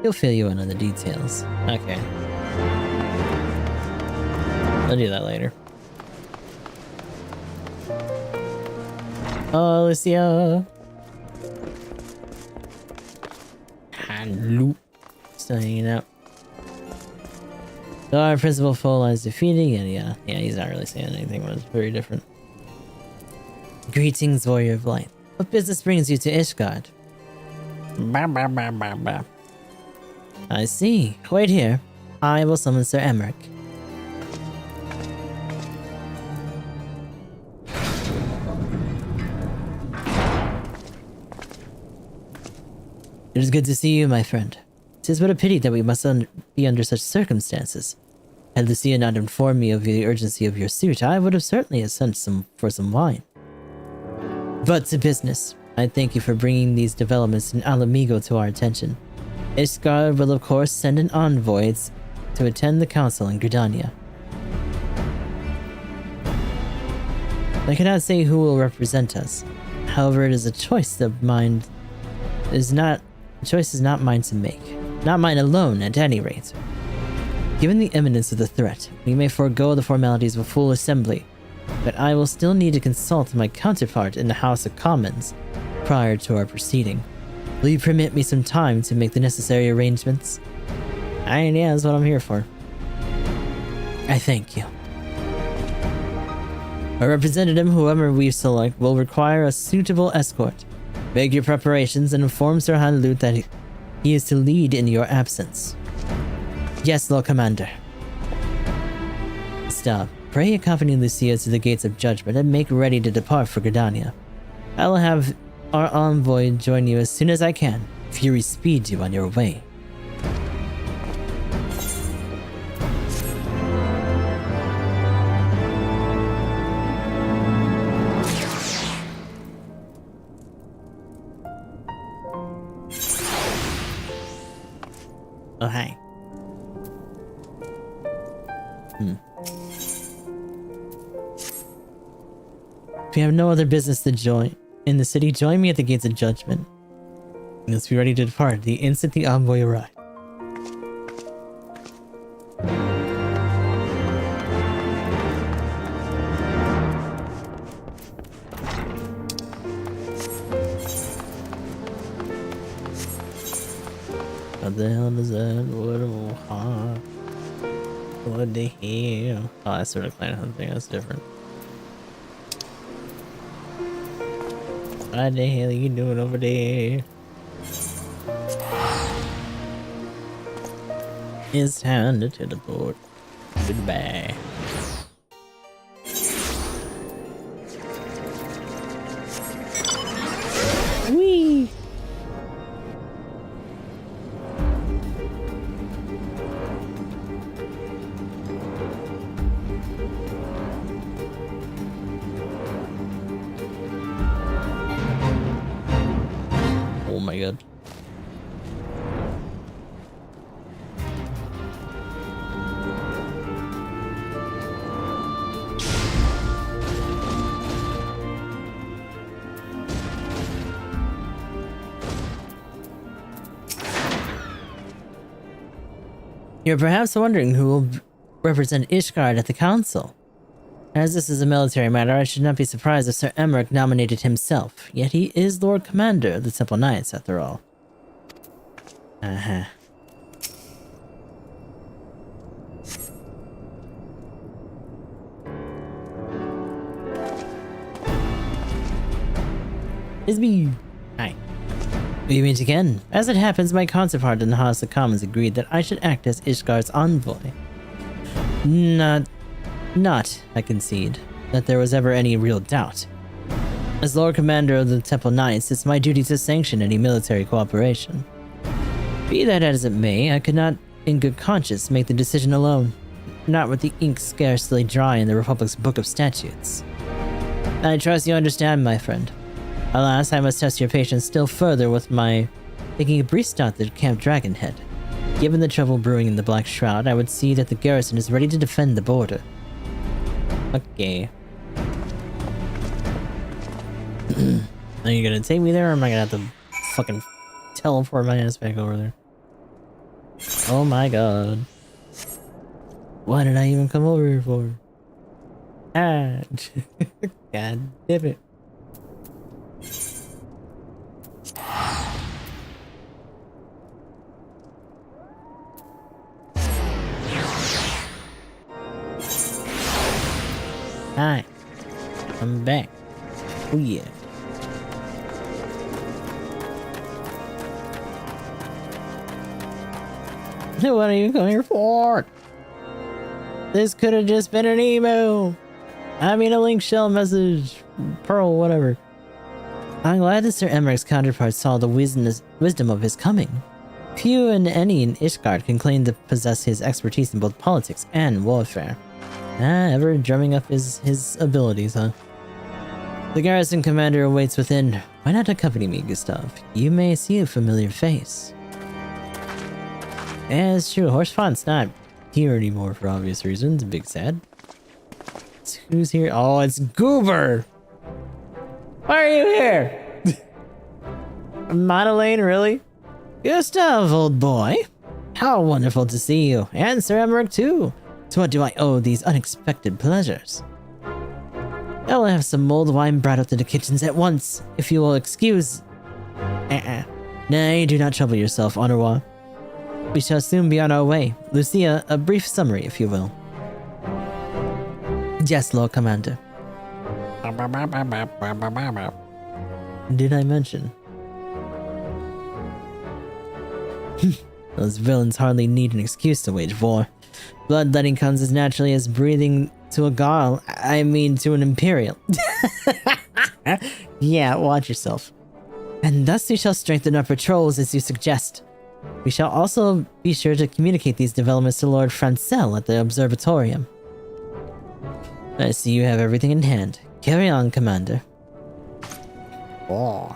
Speaker 1: He'll fill you in on the details. Okay. I'll do that later. Oh, Lucia! Hello. Still hanging out. So our principal foe lies defeating, and yeah, he's not really saying anything, but it's very different. Greetings, warrior of light. What business brings you to Ishgard? I see. Wait here. I will summon Sir Emmerich. It is good to see you, my friend. 'Tis but a pity that we must be under such circumstances. Had Lucia not informed me of the urgency of your suit, I would have certainly sent for some wine. But to business. I thank you for bringing these developments in Alamigo to our attention. Ishgard will of course send an envoy to attend the council in Gridania. I cannot say who will represent us. However, it is a choice of mine. The choice is not mine to make. Not mine alone, at any rate. Given the imminence of the threat, we may forego the formalities of a full assembly, but I will still need to consult my counterpart in the House of Commons prior to our proceeding. Will you permit me some time to make the necessary arrangements? Yeah, that's what I'm here for. I thank you. Our representative, whoever we select, will require a suitable escort. Make your preparations and inform Sir Hanlut that he is to lead in your absence. Yes, Lord Commander. Stop. Pray accompany Lucia to the gates of judgment and make ready to depart for Gridania. I will have our envoy join you as soon as I can. Fury speeds you on your way. Oh, hi. If you have no other business to join in the city, join me at the gates of judgment. Let's be ready to depart the instant the envoy arrives. What the hell is that? What the hell? Oh, that's sort of clan hunting. That's different. What the hell are you doing over there? It's time to teleport. Goodbye. Whee! Oh my god. You're perhaps wondering who will represent Ishgard at the council. As this is a military matter, I should not be surprised if Sir Emmerich nominated himself. Yet he is Lord Commander of the Temple Knights, after all. Uh-huh. It's me. Hi. We meet again. As it happens, my counterpart in the House of Commons agreed that I should act as Ishgard's envoy. Not, I concede, that there was ever any real doubt. As Lord Commander of the Temple Knights, it's my duty to sanction any military cooperation. Be that as it may, I could not, in good conscience, make the decision alone. Not with the ink scarcely dry in the Republic's Book of Statutes. I trust you understand, my friend. Alas, I must test your patience still further with my taking a brief stop at Camp Dragonhead. Given the trouble brewing in the Black Shroud, I would see that the garrison is ready to defend the border. Okay. Are you gonna take me there, or am I gonna have to fucking teleport my ass back over there? Oh my god. Why did I even come over here for? Ah. God damn it. Hi, I'm back. Oh yeah. What are you coming here for? This could have just been an email. I mean a link shell message. Pearl, whatever. I'm glad that Sir Emmerich's counterpart saw the wisdom of his coming. Few and any in Ishgard can claim to possess his expertise in both politics and warfare. Ever drumming up his abilities, huh? The garrison commander awaits within. Why not accompany me, Gustav? You may see a familiar face. Yeah, it's true. Horsefont's not here anymore for obvious reasons. Big sad. Who's here? Oh, it's Goober! Why are you here? Madeleine, really? Gustav, old boy. How wonderful to see you. And Sir Emmerich, too. To what do I owe these unexpected pleasures? I will have some mulled wine brought up to the kitchens at once, if you will excuse... Nay, do not trouble yourself, Honorwa. We shall soon be on our way. Lucia, a brief summary, if you will. Yes, Lord Commander. Did I mention? Those villains hardly need an excuse to wage war. Bloodletting comes as naturally as breathing to a Garl. I mean, to an Imperial. Yeah, watch yourself. And thus we shall strengthen our patrols as you suggest. We shall also be sure to communicate these developments to Lord Francel at the Observatorium. I see you have everything in hand. Carry on, Commander. Oh.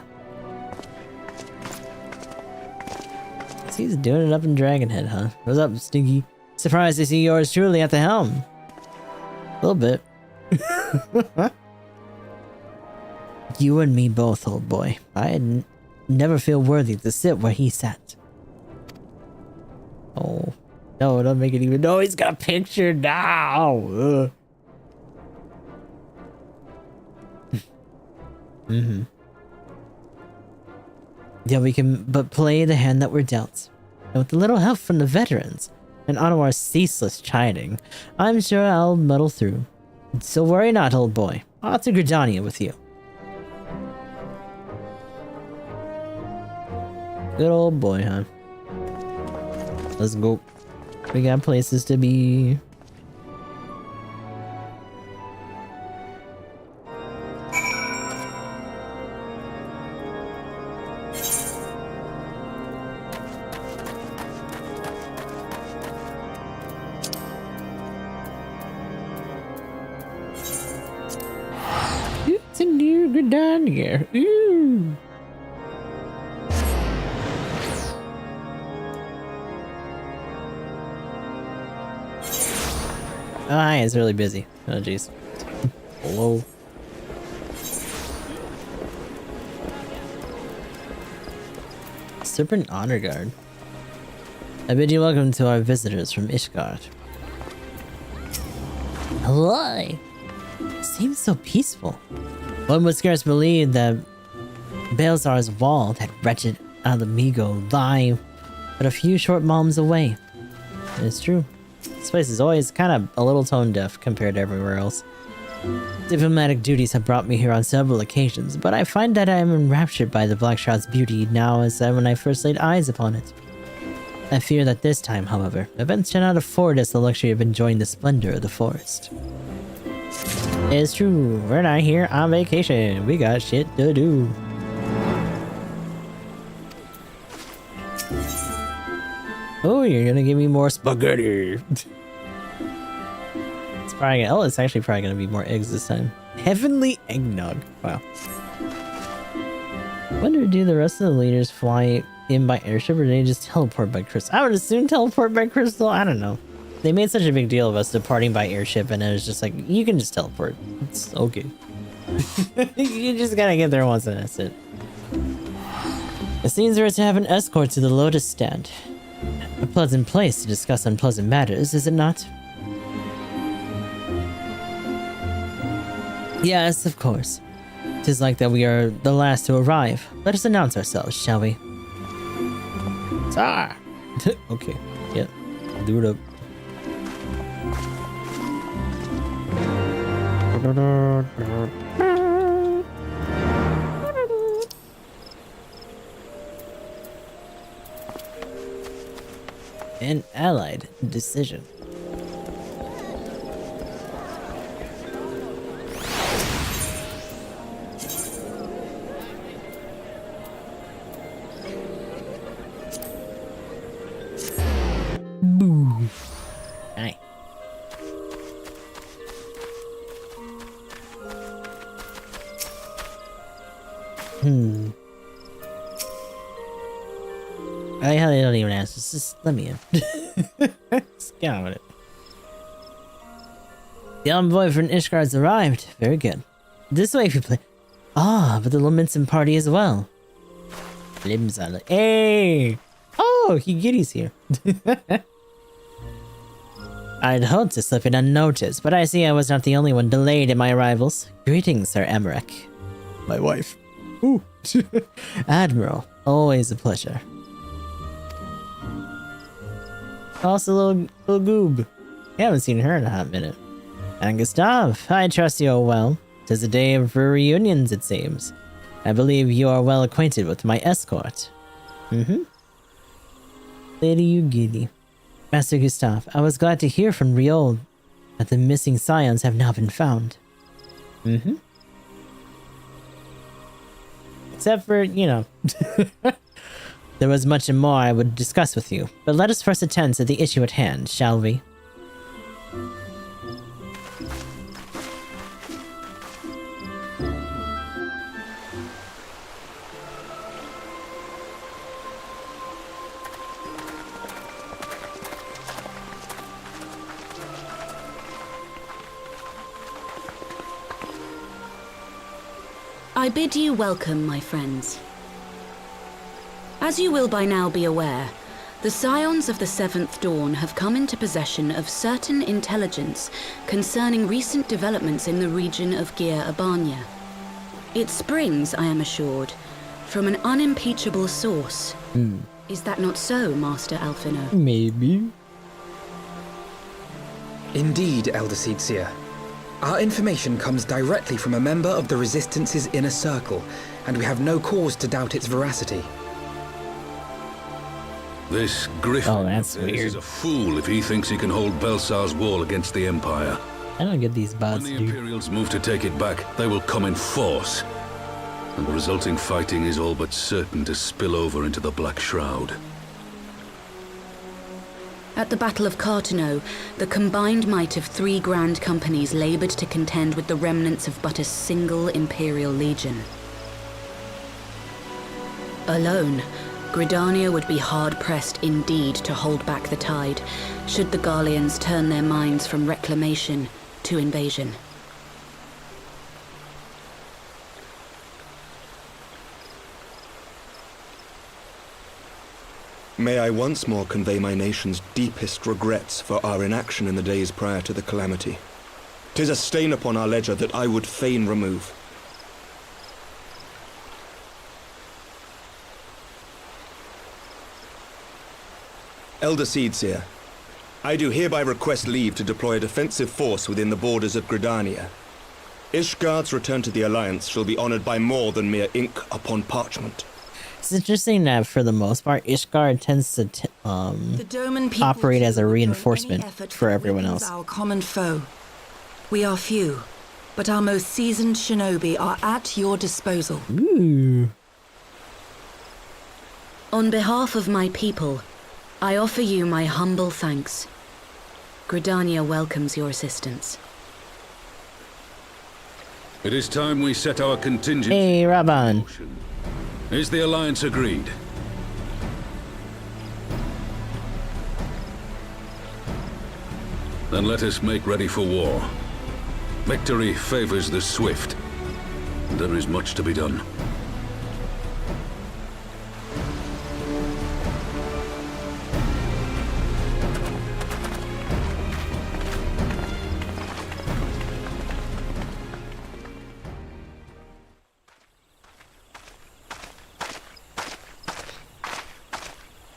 Speaker 1: He's doing it up in Dragonhead, huh? What's up, Stinky? Surprised to see yours truly at the helm. A little bit. You and me both, old boy. I'd never feel worthy to sit where he sat. Oh. No, don't make it even. No, he's got a picture now. Yeah, we can but play the hand that we're dealt. And with a little help from the veterans, and Ottawar's ceaseless chiding, I'm sure I'll muddle through. So worry not, old boy. I'll to Gridania with you. Good old boy, huh? Let's go. We got places to be. It's a new Gridania. Ooh. Ah, it's really busy. Oh, jeez. Hello. Serpent Honor Guard. I bid you welcome to our visitors from Ishgard. Hello. Seems so peaceful. One would scarce believe that Baelsar's wall, that wretched Alamigo, lie but a few short malms away. It's true. This place is always kind of a little tone deaf compared to everywhere else. Diplomatic duties have brought me here on several occasions, but I find that I am enraptured by the Black Shroud's beauty now as when I first laid eyes upon it. I fear that this time, however, events cannot afford us the luxury of enjoying the splendor of the forest. It's true, we're not here on vacation. We got shit to do. Oh, you're gonna give me more spaghetti. It's probably gonna, oh, it's actually probably gonna be more eggs this time. Heavenly eggnog. Wow. Wonder, do the rest of the leaders fly in by airship or do they just teleport by crystal? I would assume teleport by crystal. I don't know. They made such a big deal of us departing by airship, and it was just like, you can just teleport. It's okay. You just gotta get there once and that's it. It seems we're to have an escort to the Lotus Stand. A pleasant place to discuss unpleasant matters, is it not? Yes, of course. 'Tis like that we are the last to arrive. Let us announce ourselves, shall we? Tsar! Okay, yep. Do it up. An allied decision. Boo. Aye. I like how they don't even ask. Just let me in. Just get on with it. The envoy from Ishgard's arrived. Very good. This way if you play. Ah, but the Lamentin party as well. Limsa. Hey! Oh, Higiri's here. I'd hoped to slip in unnoticed, but I see I was not the only one delayed in my arrivals. Greetings, Sir Emmerich. My wife. Ooh. Admiral, always a pleasure. Also, little goob. I haven't seen her in a hot minute. And Gustav, I trust you are well. 'Tis a day for reunions, it seems. I believe you are well acquainted with my escort. Lady Ugidi. Master Gustav, I was glad to hear from Riol that the missing scions have now been found. Except for, you know, there was much more I would discuss with you, but let us first attend to the issue at hand, shall we?
Speaker 10: I bid you welcome, my friends. As you will by now be aware, the Scions of the Seventh Dawn have come into possession of certain intelligence concerning recent developments in the region of Gyr Abania. It springs, I am assured, from an unimpeachable source. Is that not so, Master Alphino?
Speaker 1: Maybe.
Speaker 4: Indeed, Elder Seedseer. Our information comes directly from a member of the Resistance's inner circle, and we have no cause to doubt its veracity.
Speaker 11: This Griffin
Speaker 1: Oh, that's
Speaker 11: is
Speaker 1: weird.
Speaker 11: a fool if he thinks he can hold Belsar's wall against the Empire.
Speaker 1: I don't get these
Speaker 11: When
Speaker 1: bots,
Speaker 11: the
Speaker 1: dude.
Speaker 11: Imperials move to take it back, they will come in force. And the resulting fighting is all but certain to spill over into the Black Shroud.
Speaker 10: At the Battle of Cartano, the combined might of 3 grand companies labored to contend with the remnants of but a single Imperial legion. Alone, Gridania would be hard-pressed indeed to hold back the tide, should the Garleans turn their minds from reclamation to invasion.
Speaker 12: May I once more convey my nation's deepest regrets for our inaction in the days prior to the calamity. 'Tis a stain upon our ledger that I would fain remove. Elder Seedseer, I do hereby request leave to deploy a defensive force within the borders of Gridania. Ishgard's return to the Alliance shall be honored by more than mere ink upon parchment.
Speaker 1: It's interesting that for the most part, Ishgard tends to
Speaker 13: The Doman people
Speaker 1: operate as a
Speaker 13: too,
Speaker 1: reinforcement
Speaker 13: any effort
Speaker 1: for
Speaker 13: to
Speaker 1: everyone
Speaker 13: weaken
Speaker 1: else.
Speaker 13: Our common foe. We are few, but our most seasoned shinobi are at your disposal.
Speaker 1: Ooh.
Speaker 10: On behalf of my people, I offer you my humble thanks. Gridania welcomes your assistance.
Speaker 11: It is time we set our contingency.
Speaker 1: Hey, Raban.
Speaker 11: Is the Alliance agreed? Then let us make ready for war. Victory favors the swift. There is much to be done.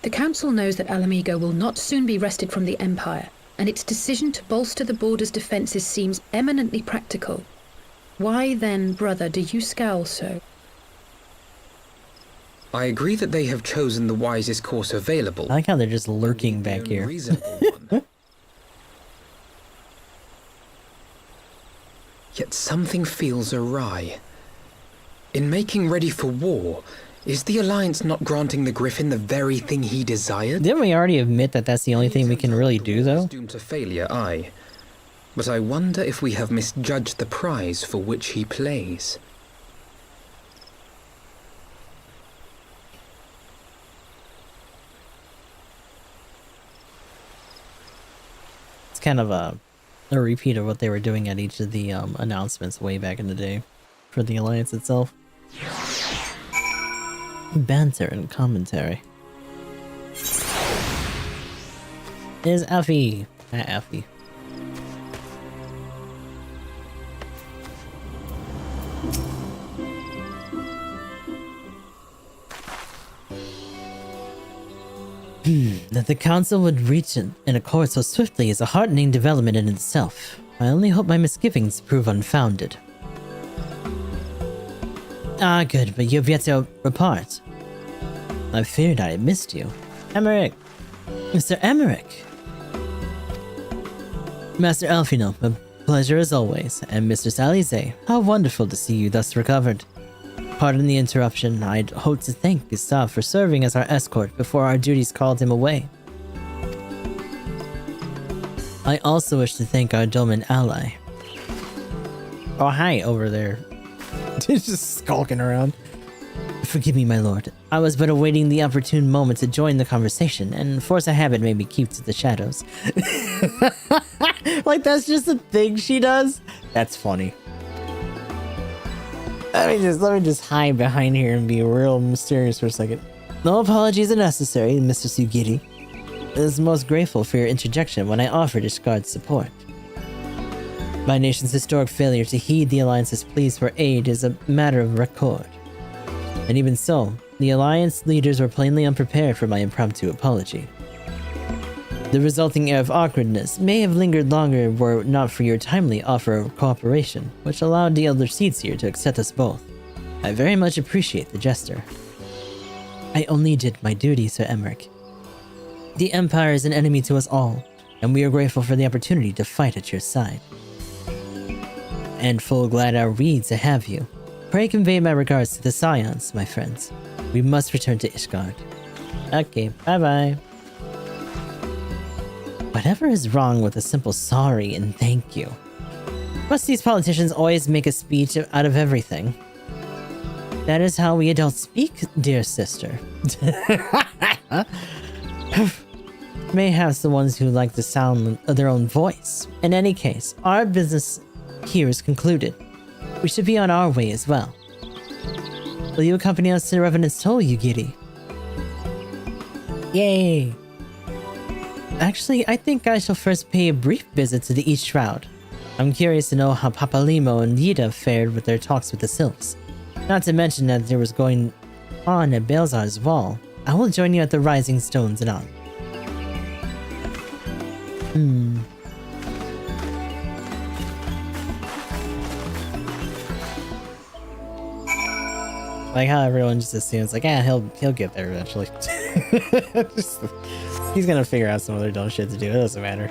Speaker 9: The Council knows that Alamigo will not soon be wrested from the Empire, and its decision to bolster the border's defences seems eminently practical. Why then, brother, do you scowl so?
Speaker 4: I agree that they have chosen the wisest course available.
Speaker 1: I like how they're just lurking back here.
Speaker 4: Reasonable one. Yet something feels awry. In making ready for war, is the Alliance not granting the Griffin the very thing he desired?
Speaker 1: Didn't we already admit that that's the only thing we can really do, though?
Speaker 4: Doomed to failure, aye. But I wonder if we have misjudged the prize for which he plays.
Speaker 1: It's kind of a repeat of what they were doing at each of the announcements way back in the day for the Alliance itself. Banter and commentary. Is Effie. Effie. That the Council would reach an accord so swiftly is a heartening development in itself. I only hope my misgivings prove unfounded. Ah, good, but you've yet to repart. I feared I had missed you. Emmerich! Mr. Emmerich! Master Alphino, a pleasure as always, and Mr. Salize, how wonderful to see you thus recovered. Pardon the interruption, I'd hoped to thank Gustave for serving as our escort before our duties called him away. I also wish to thank our Dolman ally. Oh, hi, over there. He's just skulking around. Forgive me, my lord. I was but awaiting the opportune moment to join the conversation, and force of habit made me keep to the shadows. Like, that's just a thing she does? That's funny. Let me just hide behind here and be real mysterious for a second. No apologies are necessary, Mr. Sugiri. I was most grateful for your interjection when I offered Ishgard's support. My nation's historic failure to heed the Alliance's pleas for aid is a matter of record. And even so, the Alliance leaders were plainly unprepared for my impromptu apology. The resulting air of awkwardness may have lingered longer were it not for your timely offer of cooperation, which allowed the Elder Seedseer to accept us both. I very much appreciate the gesture. I only did my duty, Sir Emmerich. The Empire is an enemy to us all, and we are grateful for the opportunity to fight at your side. And full glad are we to have you. Pray convey my regards to the Scions, my friends. We must return to Ishgard. Okay, bye-bye. Whatever is wrong with a simple sorry and thank you? Must these politicians always make a speech out of everything? That is how we adults speak, dear sister. Mayhaps the ones who like the sound of their own voice. In any case, our business here is concluded. We should be on our way as well. Will you accompany us to Revenant's Toll, Yugiri? Yay! Actually, I think I shall first pay a brief visit to the East Shroud. I'm curious to know how Papalimo and Yida fared with their talks with the Sylphs. Not to mention that there was going on at Balezar's Wall. I will join you at the Rising Stones and on. Like how everyone just assumes, like, yeah, he'll get there eventually. He's gonna figure out some other dumb shit to do. It doesn't matter.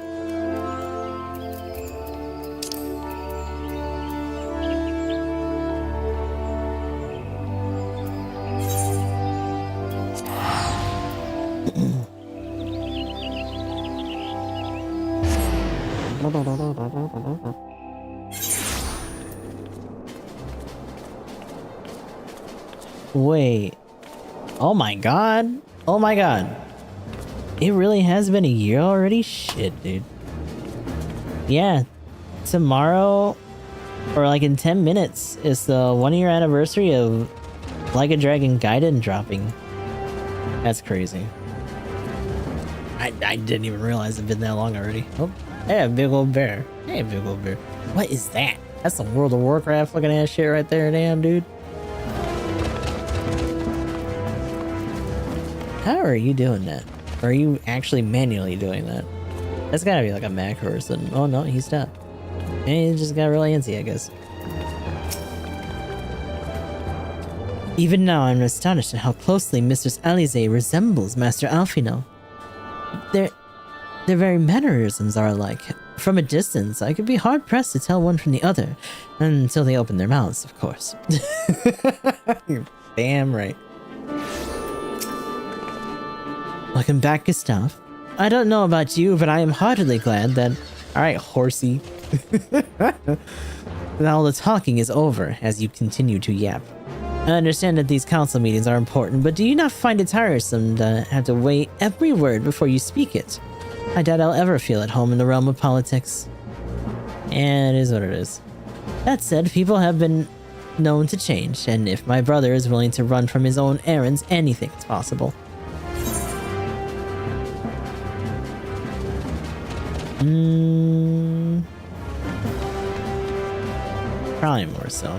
Speaker 1: Wait. Oh my god. Oh my god. It really has been a year already? Shit, dude. Yeah. Tomorrow, or like in 10 minutes, is the 1-year anniversary of Like a Dragon Gaiden dropping. That's crazy. I didn't even realize it'd been that long already. Oh, hey, a big old bear. Hey, big old bear. What is that? That's some World of Warcraft looking ass shit right there, damn, dude. How are you doing that? Or are you actually manually doing that? That's gotta be like a macro or something. Oh no, he stopped. And he just got really antsy, I guess. Even now, I'm astonished at how closely Mistress Alize resembles Master Alfino. Their very mannerisms are alike. From a distance, I could be hard-pressed to tell one from the other. Until they open their mouths, of course. You're damn right. Welcome back, Gustav. I don't know about you, but I am heartily glad that... Alright, horsey. Now all the talking is over, as you continue to yap. I understand that these council meetings are important, but do you not find it tiresome to have to weigh every word before you speak it? I doubt I'll ever feel at home in the realm of politics. And it is what it is. That said, people have been known to change, and if my brother is willing to run from his own errands, anything is possible. Probably more so.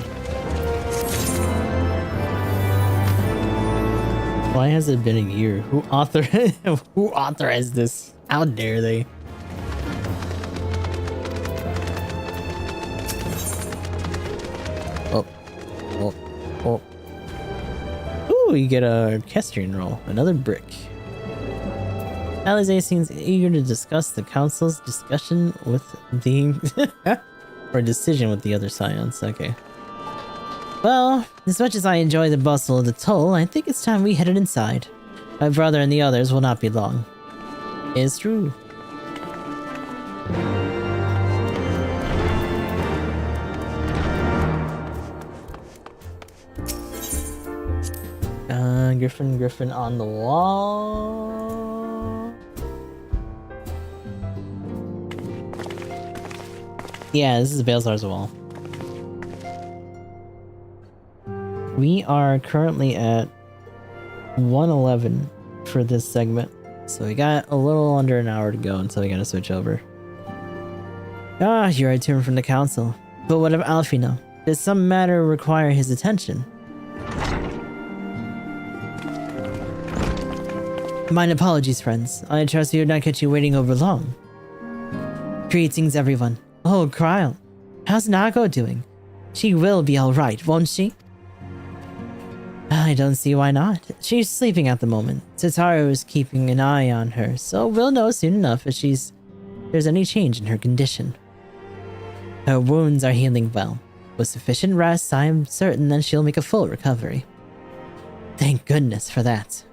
Speaker 1: Why has it been a year? Who authorized this? How dare they? Oh. Ooh, you get a Kestrian roll. Another brick. Alize seems eager to discuss the council's discussion with the... or decision with the other scions. Okay. Well, as much as I enjoy the bustle of the toll, I think it's time we headed inside. My brother and the others will not be long. It's true. Griffin on the wall. Yeah, this is Balezar's wall. We are currently at 111 for this segment. So we got a little under an hour to go until we gotta switch over. Ah, you returned from the council. But what of Alfie now? Does some matter require his attention? Mine apologies, friends. I trust we did not catch you waiting over long. Greetings, everyone. Oh, Kryle. How's Nago doing? She will be alright, won't she? I don't see why not. She's sleeping at the moment. Tataru is keeping an eye on her, so we'll know soon enough if there's any change in her condition. Her wounds are healing well. With sufficient rest, I am certain that she'll make a full recovery. Thank goodness for that.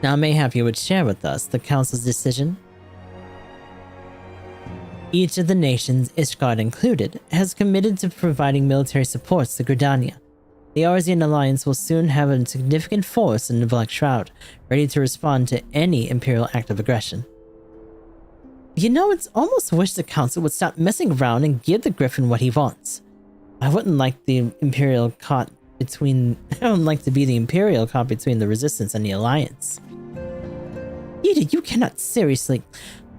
Speaker 1: Now, mayhap you would share with us the Council's decision? Each of the nations, Ishgard included, has committed to providing military support to Gridania. The Arzian Alliance will soon have a significant force in the Black Shroud, ready to respond to any Imperial act of aggression. You know, it's almost wish the Council would stop messing around and give the Griffin what he wants. I wouldn't like the Imperial caught between... I wouldn't like to be the Imperial caught between the Resistance and the Alliance. You cannot seriously...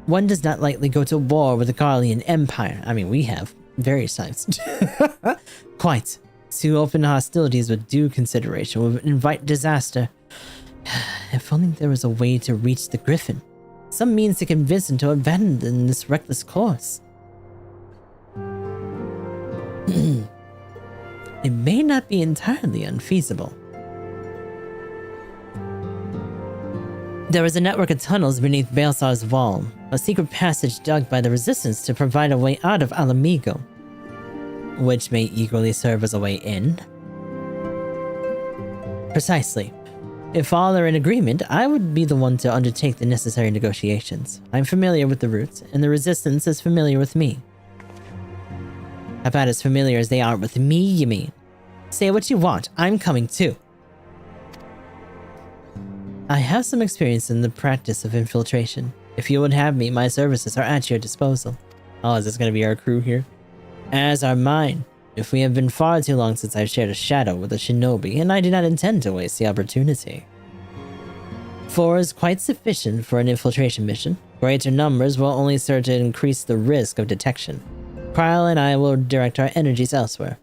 Speaker 1: One does not lightly go to war with the Garlean Empire. I mean, we have various times. Quite. To open hostilities with due consideration would invite disaster. If only there was a way to reach the Griffin. Some means to convince him to abandon this reckless course. It may not be entirely unfeasible. There is a network of tunnels beneath Baelsar's wall, a secret passage dug by the Resistance to provide a way out of Alamigo, which may equally serve as a way in. Precisely. If all are in agreement, I would be the one to undertake the necessary negotiations. I'm familiar with the route, and the Resistance is familiar with me. About as familiar as they are with me, you mean? Say what you want, I'm coming too. I have some experience in the practice of infiltration. If you would have me, my services are at your disposal. Oh, is this going to be our crew here? As are mine. If we have been far too long since I've shared a shadow with a shinobi, and I do not intend to waste the opportunity. 4 is quite sufficient for an infiltration mission. Greater numbers will only serve to increase the risk of detection. Kryle and I will direct our energies elsewhere.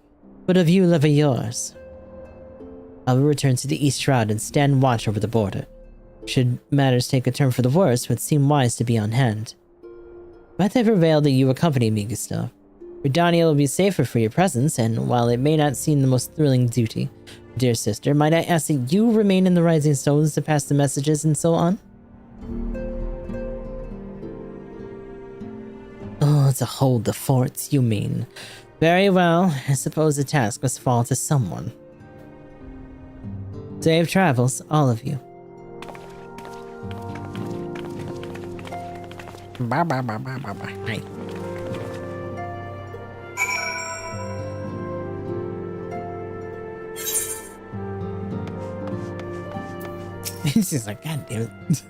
Speaker 1: But of you, live yours. I will return to the East Shroud and stand watch over the border. Should matters take a turn for the worse, it would seem wise to be on hand. Might I prevail that you accompany me, Gustav? Gridania will be safer for your presence, and while it may not seem the most thrilling duty, dear sister, might I ask that you remain in the Rising Stones to pass the messages and so on? Oh, to hold the forts, you mean. Very well, I suppose the task must fall to someone. Safe travels, all of you. Bye bye bye bye bye bye. Hi. She's like, God damn it.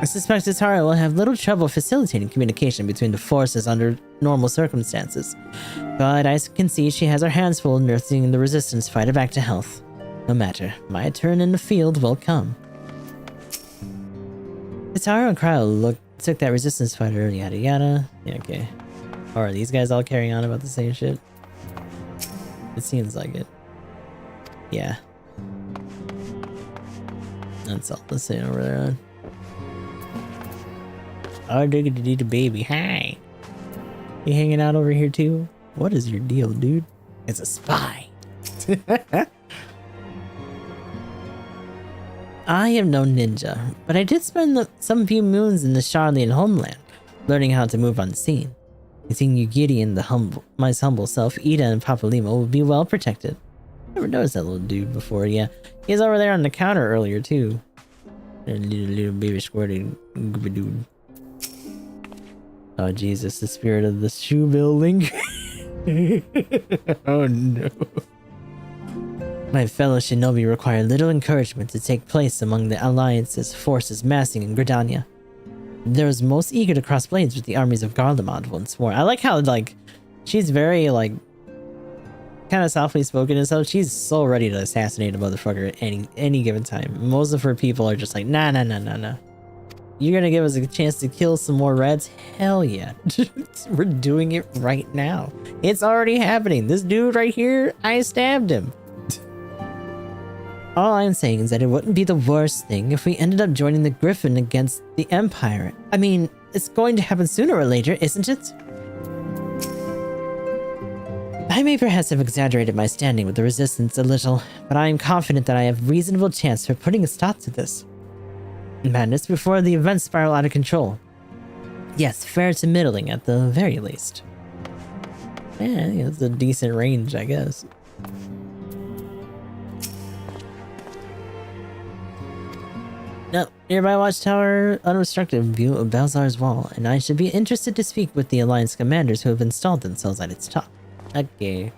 Speaker 1: I suspect Tataru will have little trouble facilitating communication between the forces under normal circumstances. But I can see she has her hands full nursing the Resistance fighter back to health. No matter, my turn in the field will come. Tataru and Kryle took that Resistance fighter, yada yada. Yeah, okay. Or are these guys all carrying on about the same shit? It seems like it. Yeah. That's all the same over there. Oh, diggity the baby. Hi. You hanging out over here too? What is your deal, dude? It's a spy. I am no ninja, but I did spend some few moons in the Sharlayan homeland, learning how to move unseen. I think Yugiri and my humble self, Ida and Papalima, will be well protected. Never noticed that little dude before, yeah. He was over there on the counter earlier, too. Little baby squirting dude. Oh, Jesus, the spirit of the shoe building. Oh, no. My fellow shinobi require little encouragement to take place among the Alliance's forces massing in Gridania. Those most eager to cross blades with the armies of Garlemald once more. I like how, like, she's very, like, kind of softly spoken and so she's so ready to assassinate a motherfucker at any given time. Most of her people are just like, nah. You're gonna give us a chance to kill some more reds? Hell yeah. We're doing it right now. It's already happening. This dude right here, I stabbed him. All I'm saying is that it wouldn't be the worst thing if we ended up joining the Griffin against the Empire. I mean, it's going to happen sooner or later, isn't it? I may perhaps have exaggerated my standing with the Resistance a little, but I am confident that I have reasonable chance for putting a stop to this madness before the events spiral out of control. Yes, fair to middling at the very least. Yeah, it's a decent range, I guess. No, nearby watchtower, unobstructed view of Balzar's wall, and I should be interested to speak with the Alliance commanders who have installed themselves at its top. Okay.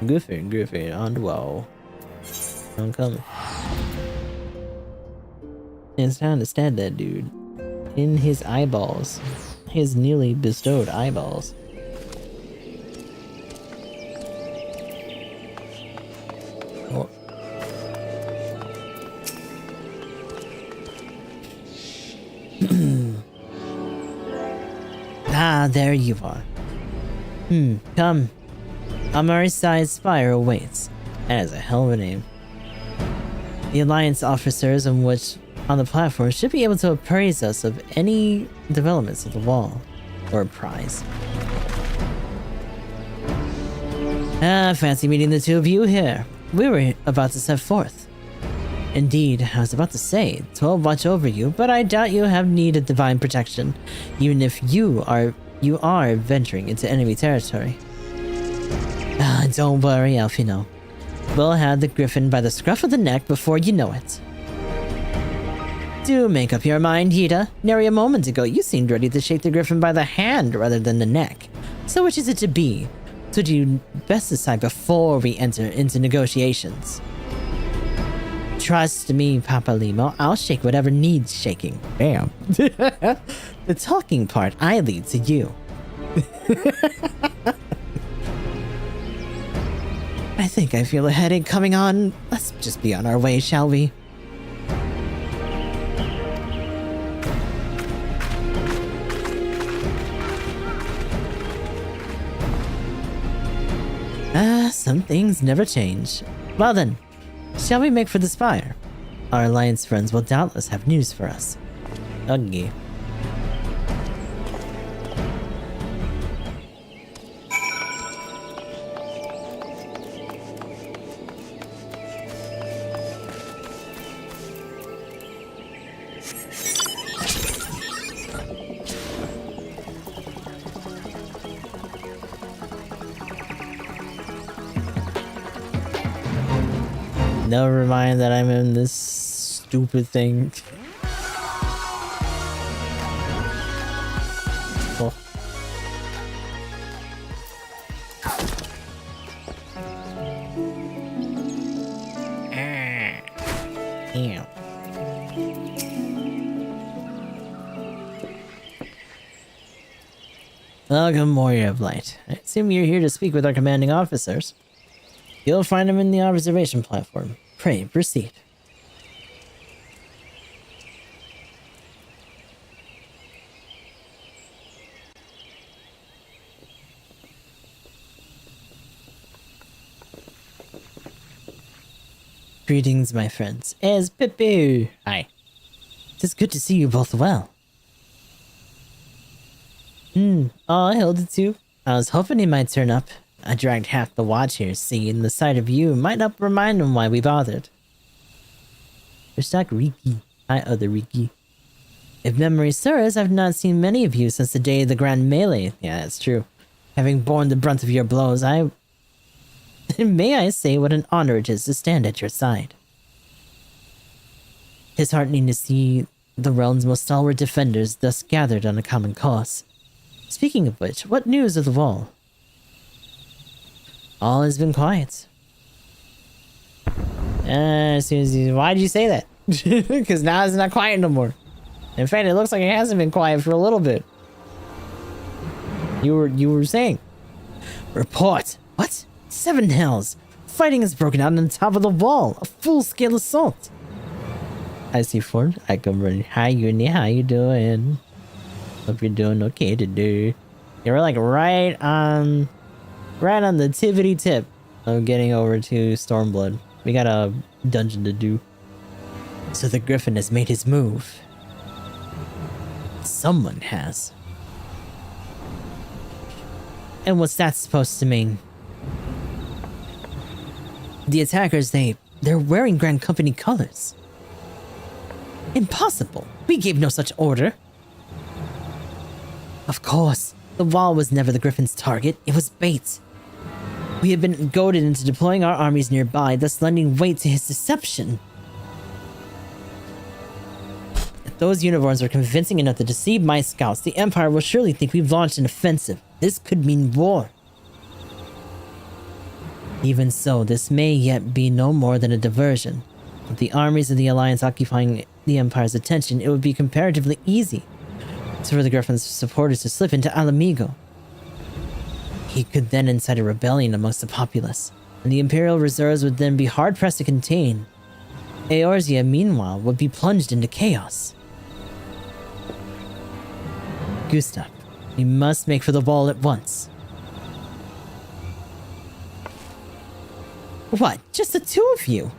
Speaker 1: Goofy, on the wall. I'm coming. It's time to stab that dude. In his eyeballs. His newly bestowed eyeballs. Oh. Ah, there you are. Come. Amari-sized Spire awaits. That is a hell of a name. The Alliance officers on the platform should be able to appraise us of any developments of the wall. Or prize. Ah, fancy meeting the two of you here. We were about to set forth. Indeed, I was about to say, 12 watch over you, but I doubt you have need of divine protection, even if you are venturing into enemy territory. Ah, don't worry, Alfino. We'll have the Griffin by the scruff of the neck before you know it. Do make up your mind, Hida. Nary a moment ago, you seemed ready to shake the Griffin by the hand rather than the neck. So which is it to be? So do you best decide before we enter into negotiations. Trust me, Papa Limo, I'll shake whatever needs shaking. Bam. The talking part I leave to you. I think I feel a headache coming on. Let's just be on our way, shall we? Some things never change. Well then, shall we make for the Spire? Our Alliance friends will doubtless have news for us. Ugly. Never mind that I'm in this stupid thing. Oh. Damn. Welcome, Warrior of Light. I assume you're here to speak with our commanding officers. You'll find them in the observation platform. Pray, proceed. Greetings, my friends. As Pepe. Hi. It is good to see you both well. Oh, I held it too. I was hoping he might turn up. I dragged half the watch here, see, and the sight of you might not remind him why we bothered. Rishak Riki. Hi, other Riki. If memory serves, I've not seen many of you since the day of the Grand Melee. Yeah, that's true. Having borne the brunt of your blows, may I say what an honor it is to stand at your side. It's heartening to see the realm's most stalwart defenders thus gathered on a common cause. Speaking of which, what news of the wall? All has been quiet. As soon as why'd you say that? Because now it's not quiet no more. In fact, it looks like it hasn't been quiet for a little bit. You were saying. Report. What? 7 hells. Fighting has broken out on the top of the wall. A full-scale assault. I see Ford. I come running. Hi, Uni. How you doing? Hope you're doing okay today. You're like right on the tippity tip of getting over to Stormblood. We got a dungeon to do. So the Griffin has made his move. Someone has. And what's that supposed to mean? The attackers, they're wearing Grand Company colors. Impossible. We gave no such order. Of course, the wall was never the Griffin's target. It was bait. We have been goaded into deploying our armies nearby, thus lending weight to his deception. If those uniforms are convincing enough to deceive my scouts, the Empire will surely think we've launched an offensive. This could mean war. Even so, this may yet be no more than a diversion. With the armies of the Alliance occupying the Empire's attention, it would be comparatively easy for the Griffin's supporters to slip into Alamigo. He could then incite a rebellion amongst the populace, and the Imperial reserves would then be hard-pressed to contain. Eorzea, meanwhile, would be plunged into chaos. Gustav, we must make for the wall at once. What? Just the 2 of you?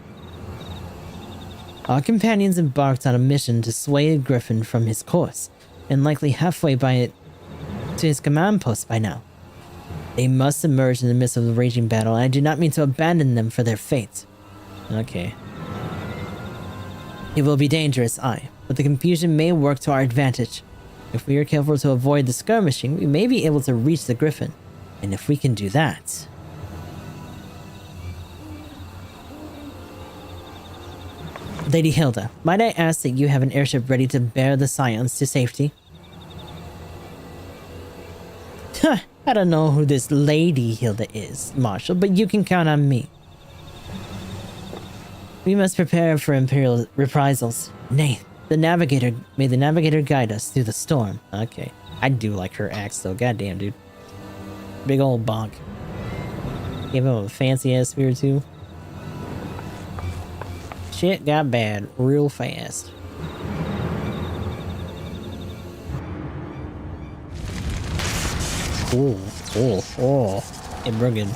Speaker 1: Our companions embarked on a mission to sway a Griffin from his course, and likely halfway by it to his command post by now. They must emerge in the midst of the raging battle, and I do not mean to abandon them for their fate. Okay. It will be dangerous, aye, but the confusion may work to our advantage. If we are careful to avoid the skirmishing, we may be able to reach the Griffin. And if we can do that... Lady Hilda, might I ask that you have an airship ready to bear the Scions to safety? I don't know who this Lady Hilda is, Marshal, but you can count on me. We must prepare for Imperial reprisals. Nay, may the Navigator guide us through the storm. Okay. I do like her axe though, goddamn dude. Big old bonk. Give him a fancy ass spear too. Shit got bad real fast. Oh. It broken.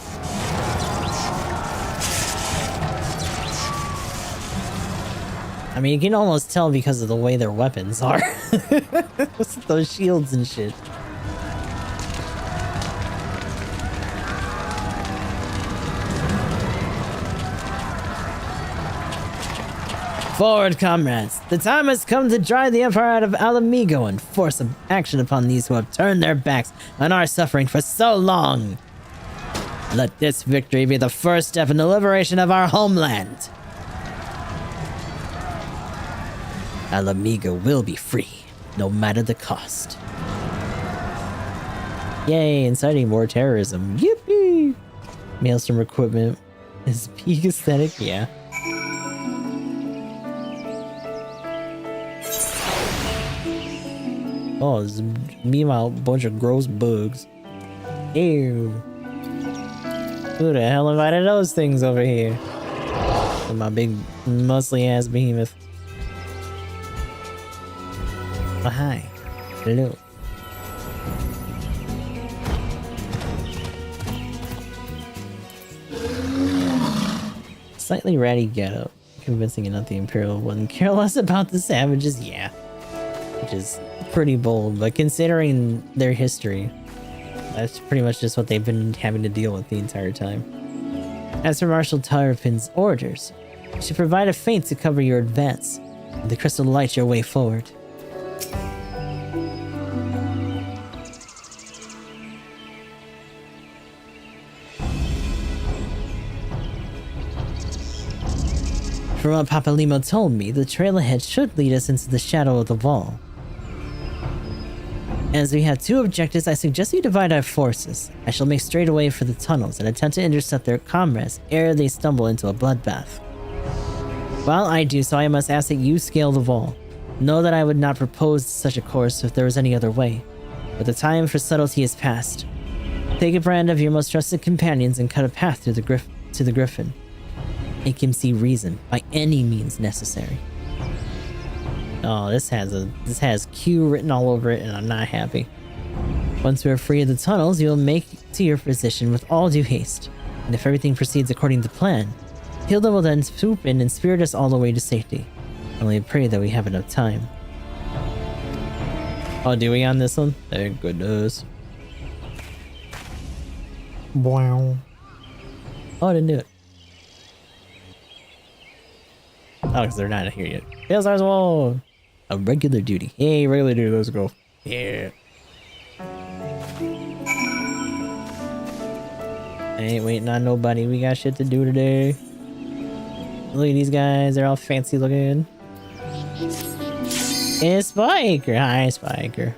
Speaker 1: I mean, you can almost tell because of the way their weapons are. Those shields and shit. Forward, comrades! The time has come to drive the Empire out of Alamigo and force action upon these who have turned their backs on our suffering for so long. Let this victory be the first step in the liberation of our homeland. Alamigo will be free, no matter the cost. Yay, inciting more terrorism. Yippee! Maelstrom equipment is peak aesthetic, yeah. Oh, meanwhile, a bunch of gross bugs. Ew. Who the hell invited those things over here? With my big, muscly ass behemoth. Oh, hi. Hello. Slightly ratty getup. Convincing enough the Imperial wouldn't care less about the savages, yeah. Which is pretty bold, but considering their history, that's pretty much just what they've been having to deal with the entire time. As for Marshal Tarpin's orders, you should provide a feint to cover your advance, and the crystal lights your way forward. From what Papalimo told me, the trail ahead should lead us into the shadow of the wall. As we have 2 objectives, I suggest we divide our forces. I shall make straight away for the tunnels and attempt to intercept their comrades ere they stumble into a bloodbath. While I do so, I must ask that you scale the wall. Know that I would not propose such a course if there was any other way. but the time for subtlety is past. Take a brand of your most trusted companions and cut a path through to the Griffin. Make him see reason by any means necessary. Oh, this has Q written all over it, and I'm not happy. Once we are free of the tunnels, you will make to your position with all due haste. And if everything proceeds according to plan, Hilda will then swoop in and spirit us all the way to safety. Only pray that we have enough time. Oh, do we on this one? Thank goodness. Wow. Oh, I didn't do it. Oh, because they're not here yet. Yes, I was well. A regular duty. Hey, regular duty, let's go. Yeah. I ain't waiting on nobody. We got shit to do today. Look at these guys. They're all fancy looking. It's Spiker. Hi, Spiker.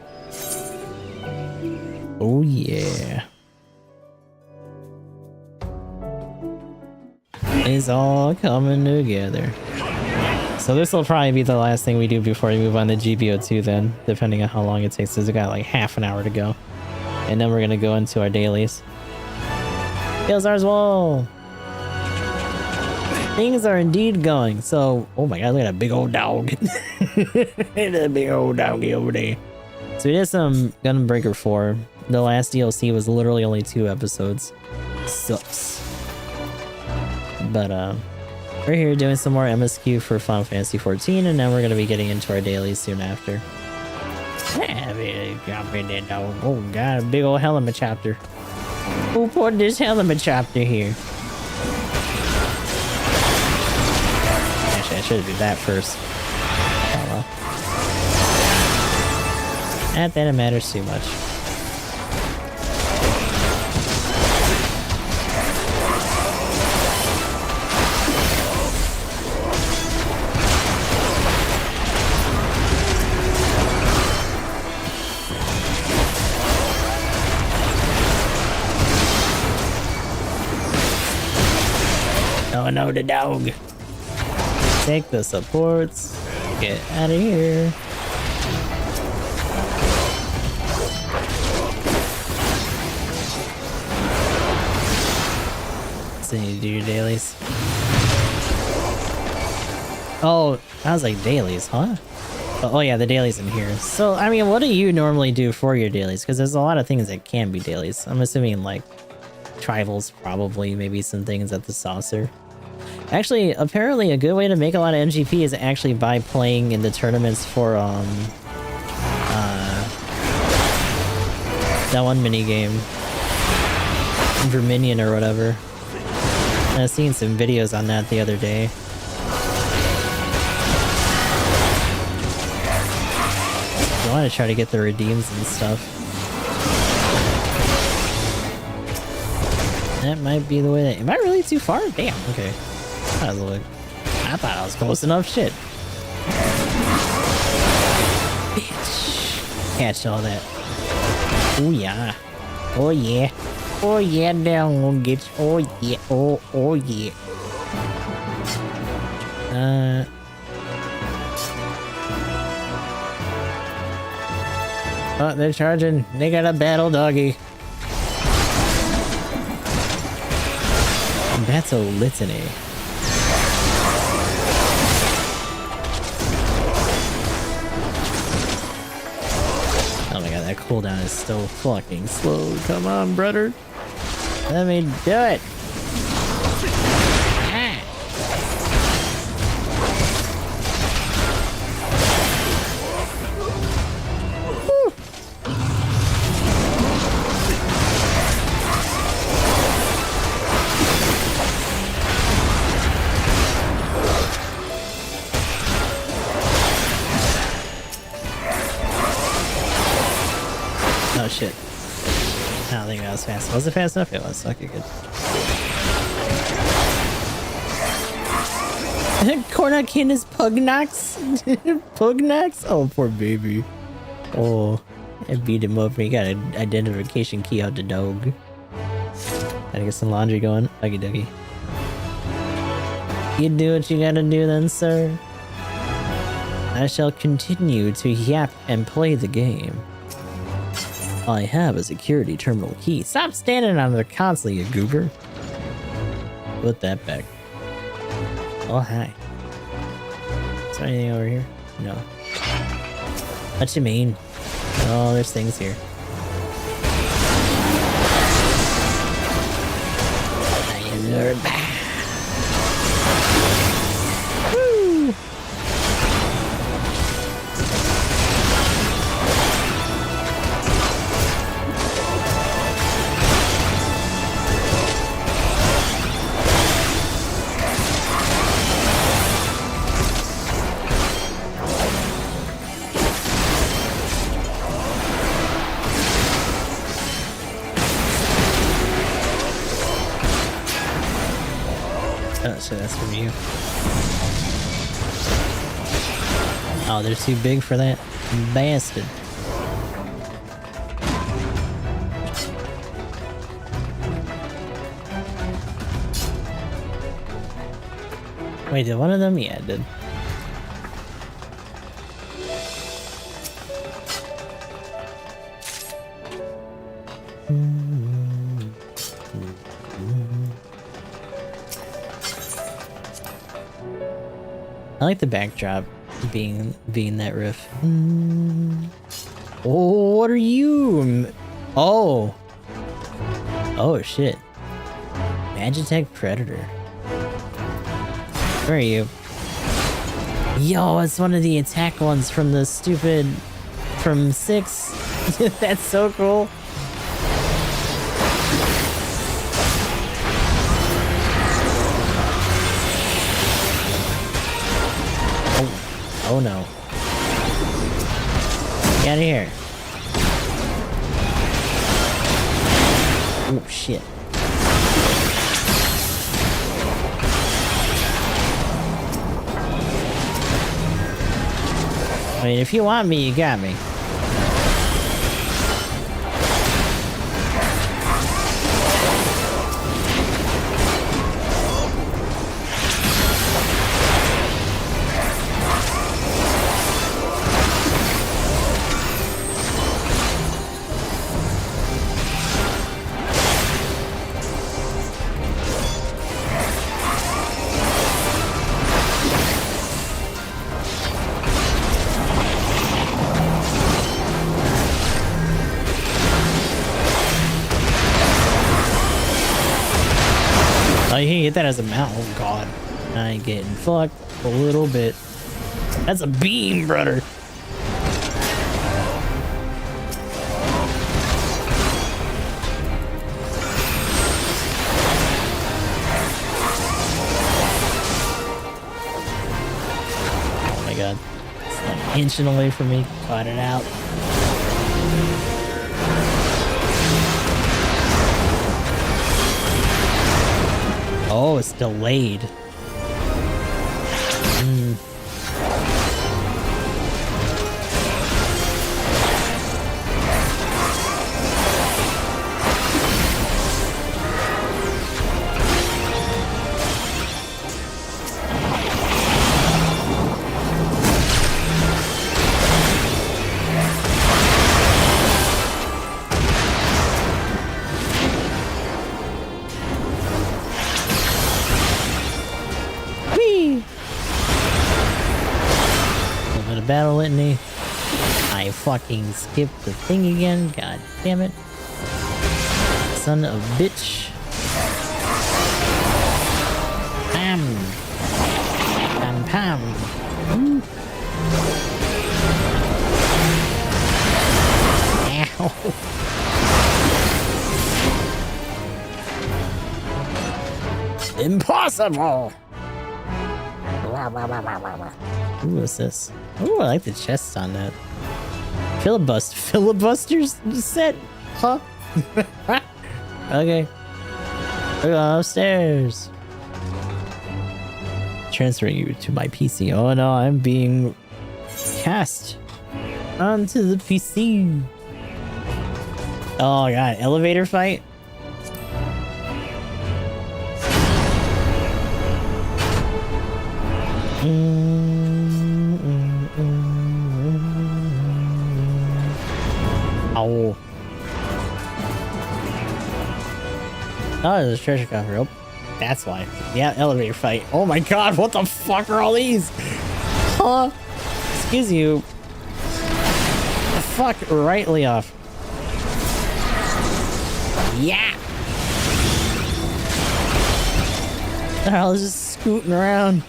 Speaker 1: Oh, yeah. It's all coming together. So this will probably be the last thing we do before we move on to GBO2 then, depending on how long it takes. We've got like half an hour to go. And then we're going to go into our dailies. Gilzar's Wall! Things are indeed going. So, oh my god, look at that big old dog. That big old doggy over there. So we did some Gunbreaker 4. The last DLC was literally only 2 episodes. Sucks. But, we're here doing some more MSQ for Final Fantasy XIV, and then we're going to be getting into our dailies soon after. Oh god, a big old Helmet chapter. Who put this Helmet chapter here? Actually, I should do that first. Oh well. Not that it matters too much. Oh no, the dog. Take the supports. Get out of here. So you do your dailies. Oh, I was like dailies, huh? Oh yeah, the dailies in here. So, I mean, what do you normally do for your dailies? Because there's a lot of things that can be dailies. I'm assuming like tribals, probably, maybe some things at the saucer. Actually, apparently a good way to make a lot of NGP is actually by playing in the tournaments for, that one minigame. Verminion or whatever. I was seeing some videos on that the other day. I want to try to get the redeems and stuff. That might be the way that... Am I really too far? Damn, okay. I thought I was close enough. Shit. Bitch. Catch all that. Oh yeah. Oh yeah. Oh yeah, down won't get you. Oh yeah. Oh yeah. Oh, they're charging. They got a battle doggy. That's a litany. Oh my god, that cooldown is so fucking slow. Come on, brother. Let me do it. Oh shit. I don't think that was fast. Was it fast enough? It was. Okay, good. Cornakin is Pugnax? Pugnax? Oh, poor baby. Oh, I beat him up. He got an identification key out the dog. Gotta get some laundry going. Okie dokie. You do what you gotta do then, sir. I shall continue to yap and play the game. I have a security terminal key. Stop standing on the console, you goober. Put that back. Oh, hi. Is there anything over here? No. What you mean? Oh, there's things here. Woo! Oh, so that's from you. Oh, they're too big for that bastard. Wait, did one of them? Yeah, it did. I like the backdrop being that riff. Oh, what are you? Oh. Oh shit. Magitech Predator. Where are you? Yo, it's one of the attack ones from the stupid from 6. That's so cool. Oh no. Get out of here. Oh shit. I mean, if you want me, you got me. Oh, you can get that as a mount. Oh god. I ain't getting fucked a little bit. That's a beam, brother. Oh my god. It's like inching away from me. Caught it out. Oh, it's delayed. Battle litany. I fucking skipped the thing again. God damn it. Son of a bitch. Pam. Pam pam. Ow. Impossible. Ooh, what's this? Ooh, I like the chest on that. Filibusters set? Huh? Okay. We're going upstairs. Transferring you to my PC. Oh no, I'm being cast onto the PC. Oh god, elevator fight? Oh, there's a treasure coffer. Oh, that's why. Yeah, elevator fight. Oh my god, what the fuck are all these? Huh? Excuse you. Fuck, rightly off. Yeah! The hell is just scooting around?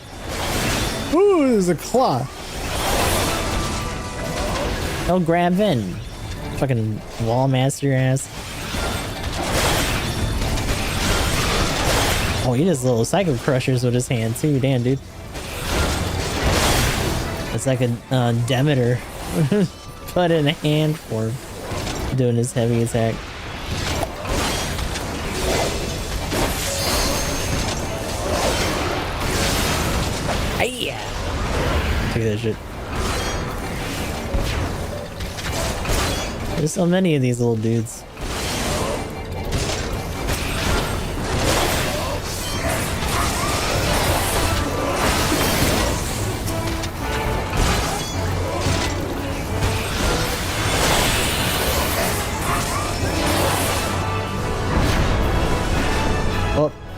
Speaker 1: Ooh, there's a claw. He'll grab in. Fucking wall master ass. Oh, he does little psycho crushers with his hand too. Damn, dude. It's like a Demeter put in a hand form doing his heavy attack. Hiya! Look at that shit. There's so many of these little dudes.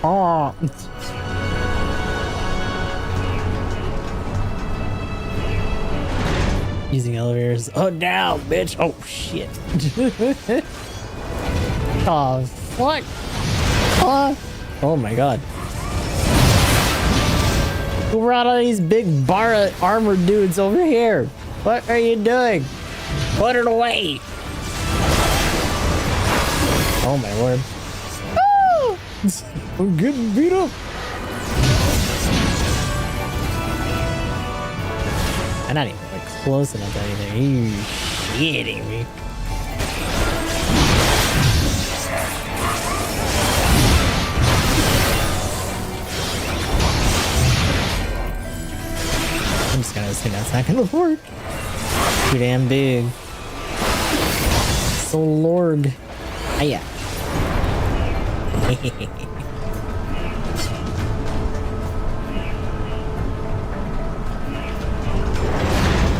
Speaker 1: Oh. Using elevators. Oh, down, bitch. Oh, shit. Oh, fuck. Oh, my God. Who brought all these big bar armored dudes over here? What are you doing? Put it away. Oh, my lord. I'm getting beat up. I'm not even like close enough to anything. Are you shitting me? I'm just gonna assume that's not gonna work. Too damn big. So lord. Hiya.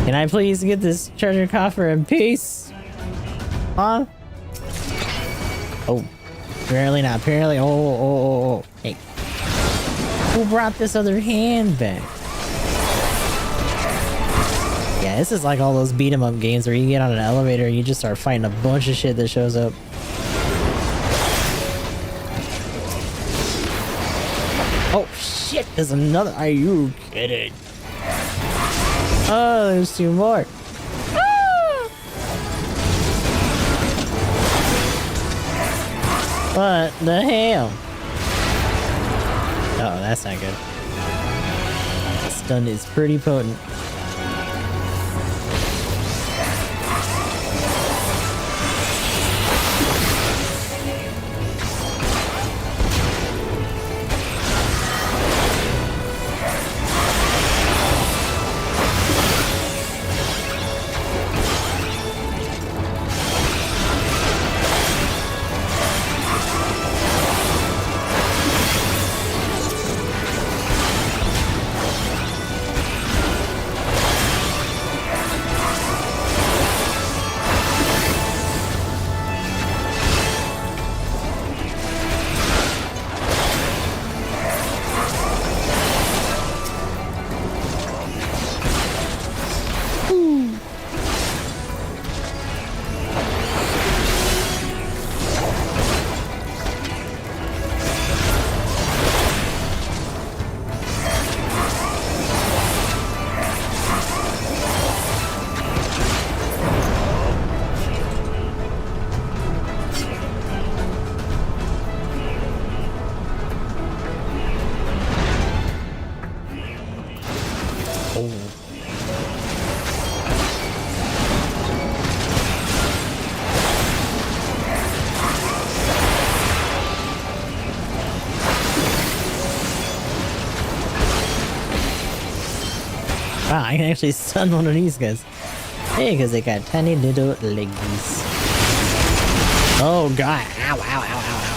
Speaker 1: Can I please get this treasure coffer in peace? Huh? Oh, apparently not. Apparently, oh. Hey, who brought this other hand back? Yeah, this is like all those beat 'em up games where you get on an elevator and you just start fighting a bunch of shit that shows up. Oh shit, there's another. Are you kidding? Oh, there's two more. Ah! What the hell? Oh, that's not good. The stun is pretty potent. Wow, I can actually stun one of these guys. Hey, because they got tiny little leggies. Oh god. Ow, ow, ow, ow, ow,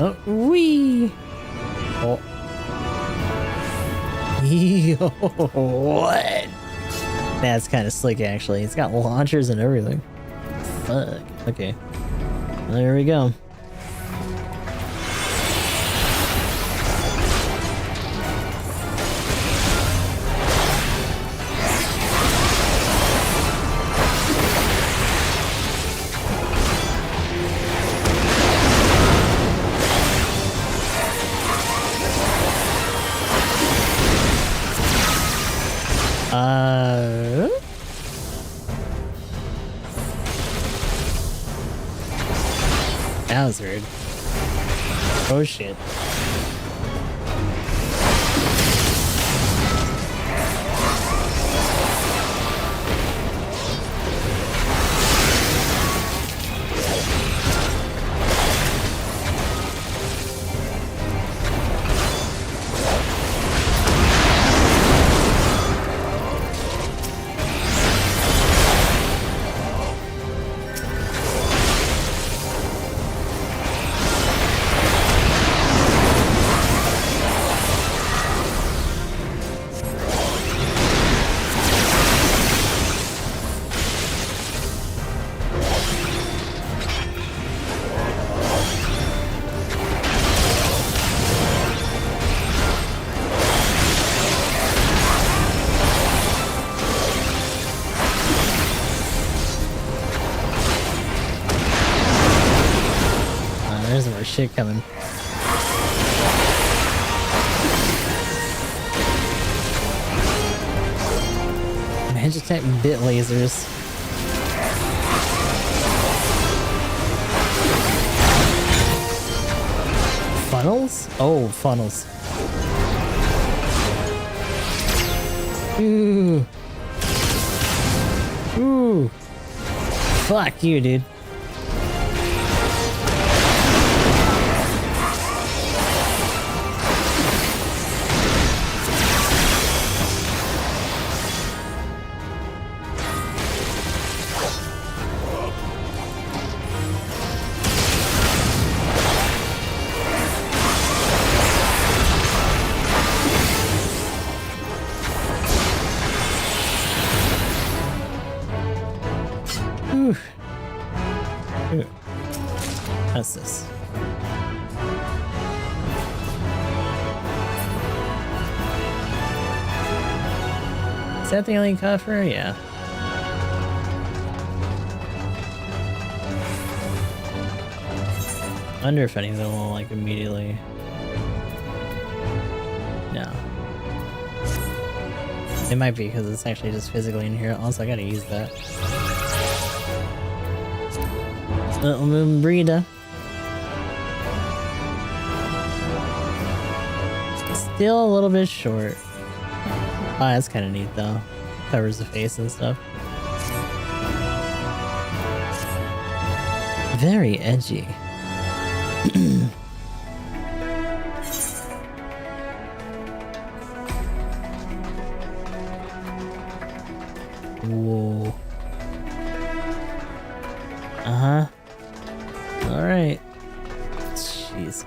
Speaker 1: Oh, wee! Oh. Yo, what? That's kind of slick, actually. It's got launchers and everything. Fuck. Okay. Well, there we go. That was weird. Oh shit. There's more shit coming. Magitech bit lasers. Funnels? Oh, funnels. Ooh. Ooh. Fuck you, dude. What's this? Is that the only coffer? Yeah. I wonder if any of them will like immediately. No. It might be because it's actually just physically in here. Also, I gotta use that. Little moon breeder. Still a little bit short. Oh, that's kind of neat though. Covers the face and stuff. Very edgy. Whoa. Uh-huh. Alright. Jeez.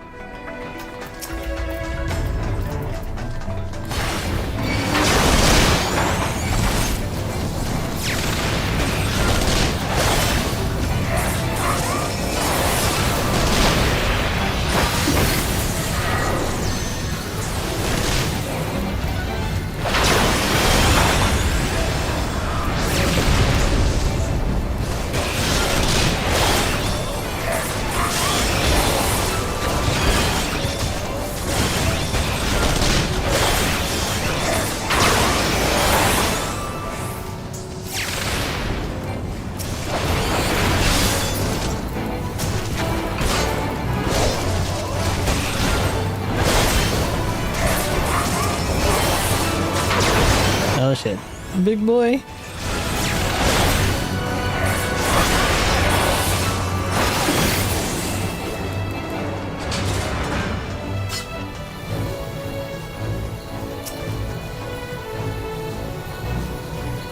Speaker 1: Oh shit. Big boy.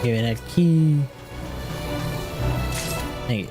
Speaker 1: Give me that key. Thank you.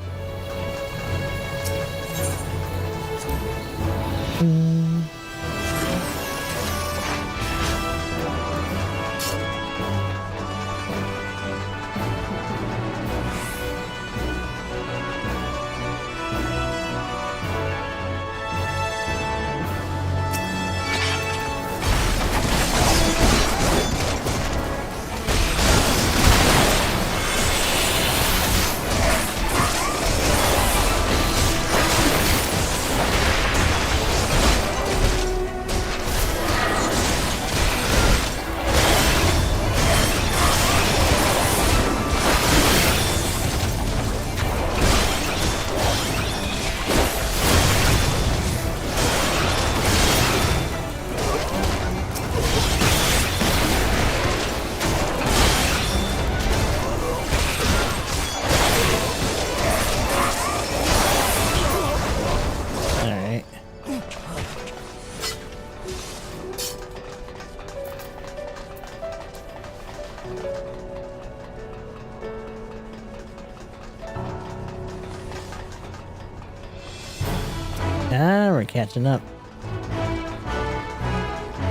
Speaker 1: Ah, we're catching up.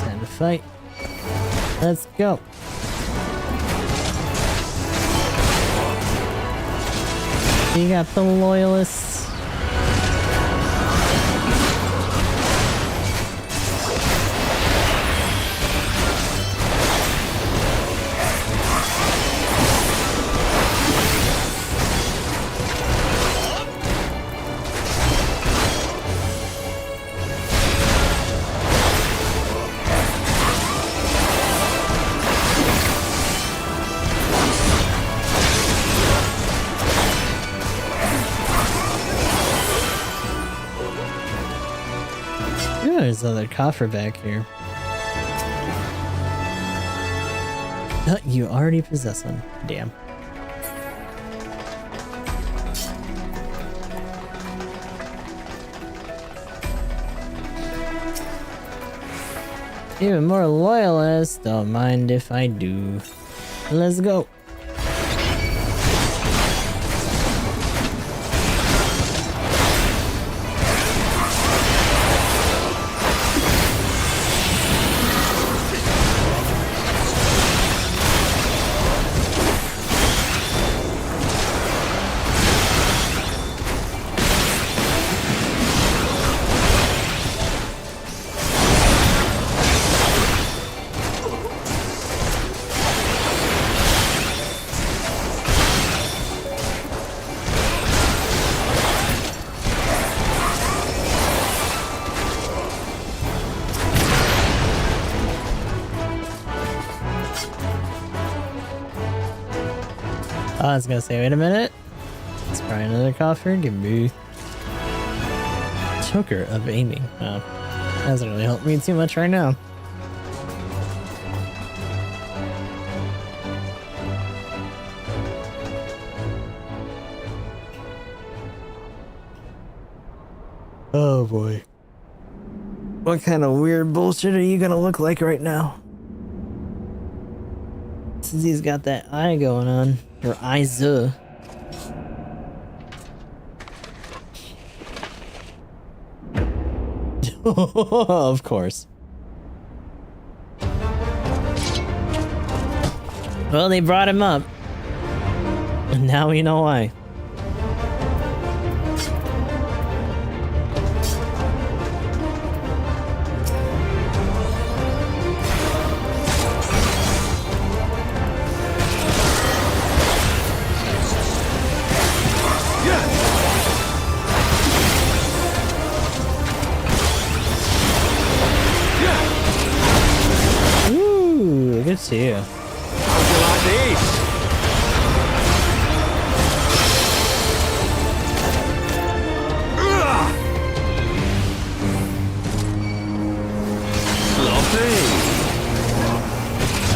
Speaker 1: Time to fight. Let's go. You got the loyalists. There's another coffer back here. You already possess one. Damn. Even more loyalists. Don't mind if I do. Let's go. I was gonna say, wait a minute. It's probably another coffer. Give me choker of aiming. Oh, doesn't really help me too much right now. Oh boy. What kind of weird bullshit are you gonna look like right now? Since he's got that eye going on. Or eyes. Of course. Well, they brought him up. And now we know why. Good to see you.
Speaker 12: How'd you like these? Sloppy.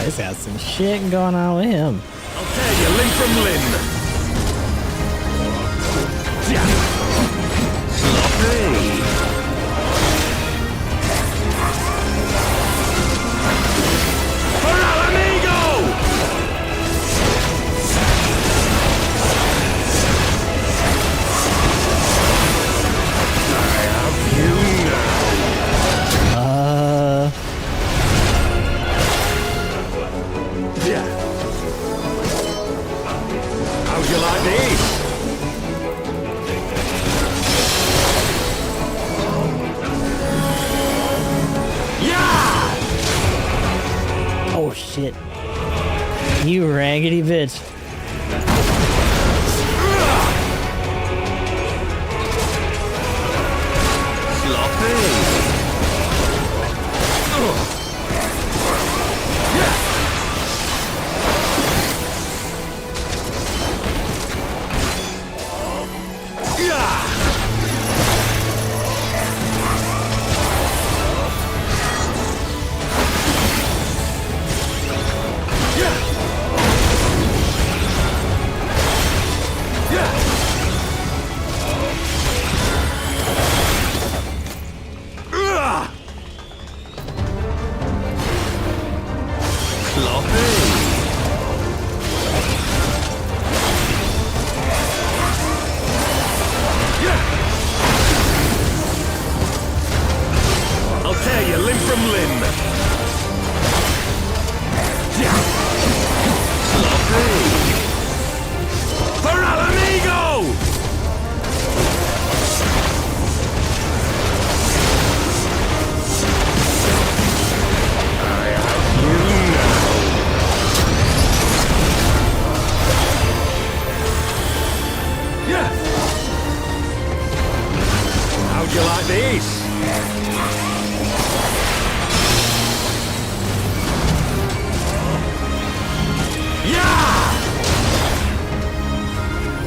Speaker 1: He's got some shit going on with him.
Speaker 12: I'll tear you limb from limb. Sloppy. How'd you like these? Yeah!
Speaker 1: Oh shit. You raggedy bitch.
Speaker 12: Sloppy.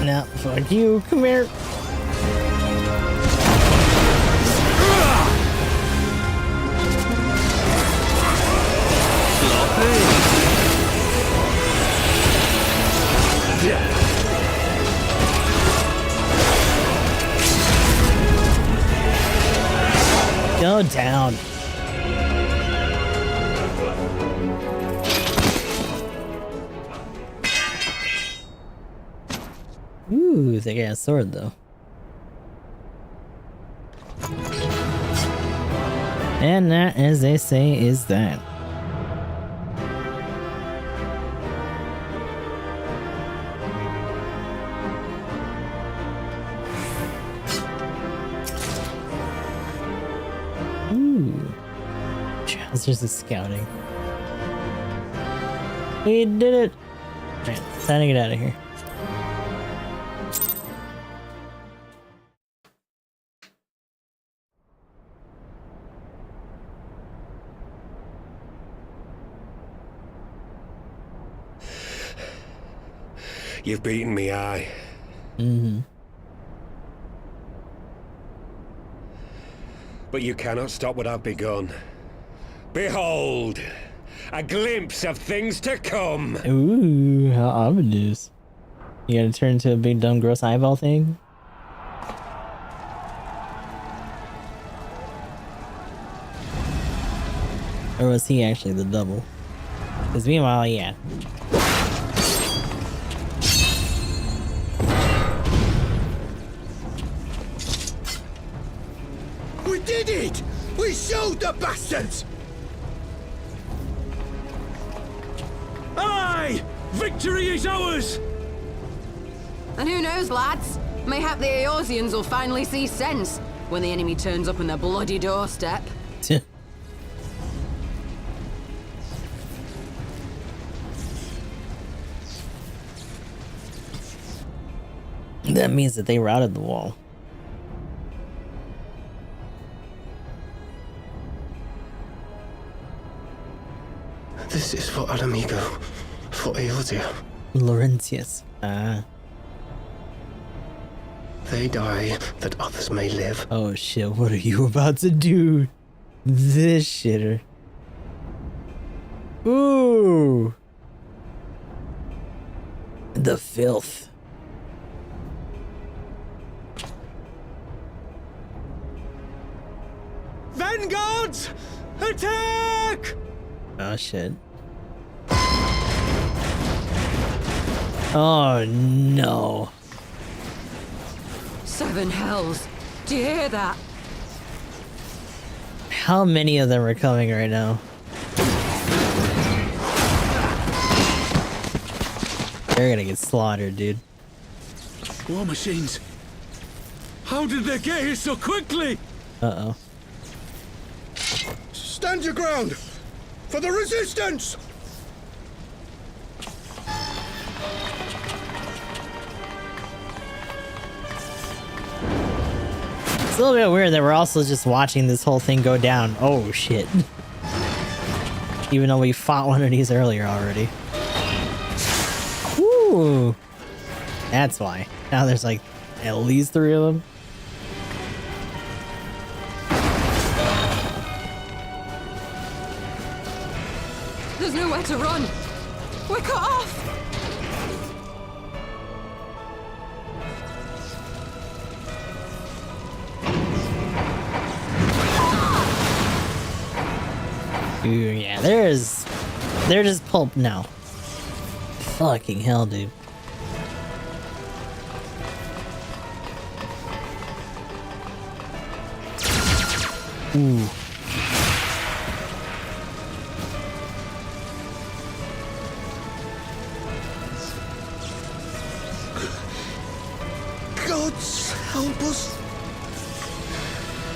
Speaker 1: No, fuck you. Come here. Go down. Ooh, they got a sword though. And that, as they say, is that. Ooh. Trousers is scouting. We did it! Alright, time to get out of here.
Speaker 8: You've beaten me, aye.
Speaker 1: Mm-hmm.
Speaker 8: But you cannot stop what I've begun. Behold! A glimpse of things to come!
Speaker 1: Ooh, how ominous. You gotta turn into a big dumb gross eyeball thing? Or was he actually the double? Because meanwhile, yeah.
Speaker 8: We did it! We showed the bastards!
Speaker 14: Aye! Victory is ours!
Speaker 6: And who knows, lads? Mayhap the Eorzeans will finally see sense when the enemy turns up on their bloody doorstep.
Speaker 1: That means that they routed the wall.
Speaker 8: This is for Alamigo, for Eorzea.
Speaker 1: Laurentius. Ah.
Speaker 8: They die that others may live.
Speaker 1: Oh shit, what are you about to do? This shitter. Ooh. The filth.
Speaker 14: Vanguards! Attack!
Speaker 1: Oh shit. Oh no.
Speaker 6: Seven hells. Do you hear that?
Speaker 1: How many of them are coming right now? They're gonna get slaughtered, dude.
Speaker 14: War machines. How did they get here so quickly?
Speaker 1: Uh-oh.
Speaker 8: Stand your ground! For the resistance!
Speaker 1: It's a little bit weird that we're also just watching this whole thing go down. Oh shit. Even though we fought one of these earlier already. Ooh. That's why. Now there's like at least 3 of them.
Speaker 6: There's nowhere to run. We're cut off.
Speaker 1: Ooh, yeah, they're just pulp now. Fucking hell, dude. Ooh.
Speaker 8: Gods help us!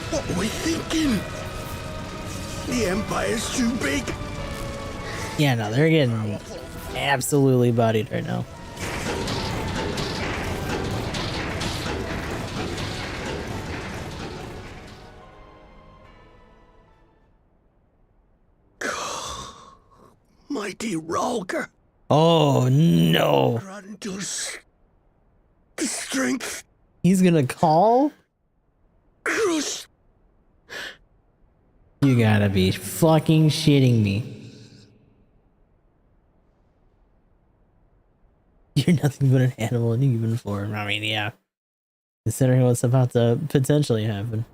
Speaker 8: What are we thinking? The Empire's too big.
Speaker 1: Yeah, no, they're getting absolutely bodied right now.
Speaker 8: Mighty Rolker.
Speaker 1: Oh no.
Speaker 8: Grandus. The
Speaker 14: strength.
Speaker 1: He's gonna call?
Speaker 14: Crush.
Speaker 1: You gotta be fucking shitting me. You're nothing but an animal in human form. I mean, yeah. Considering what's about to potentially happen.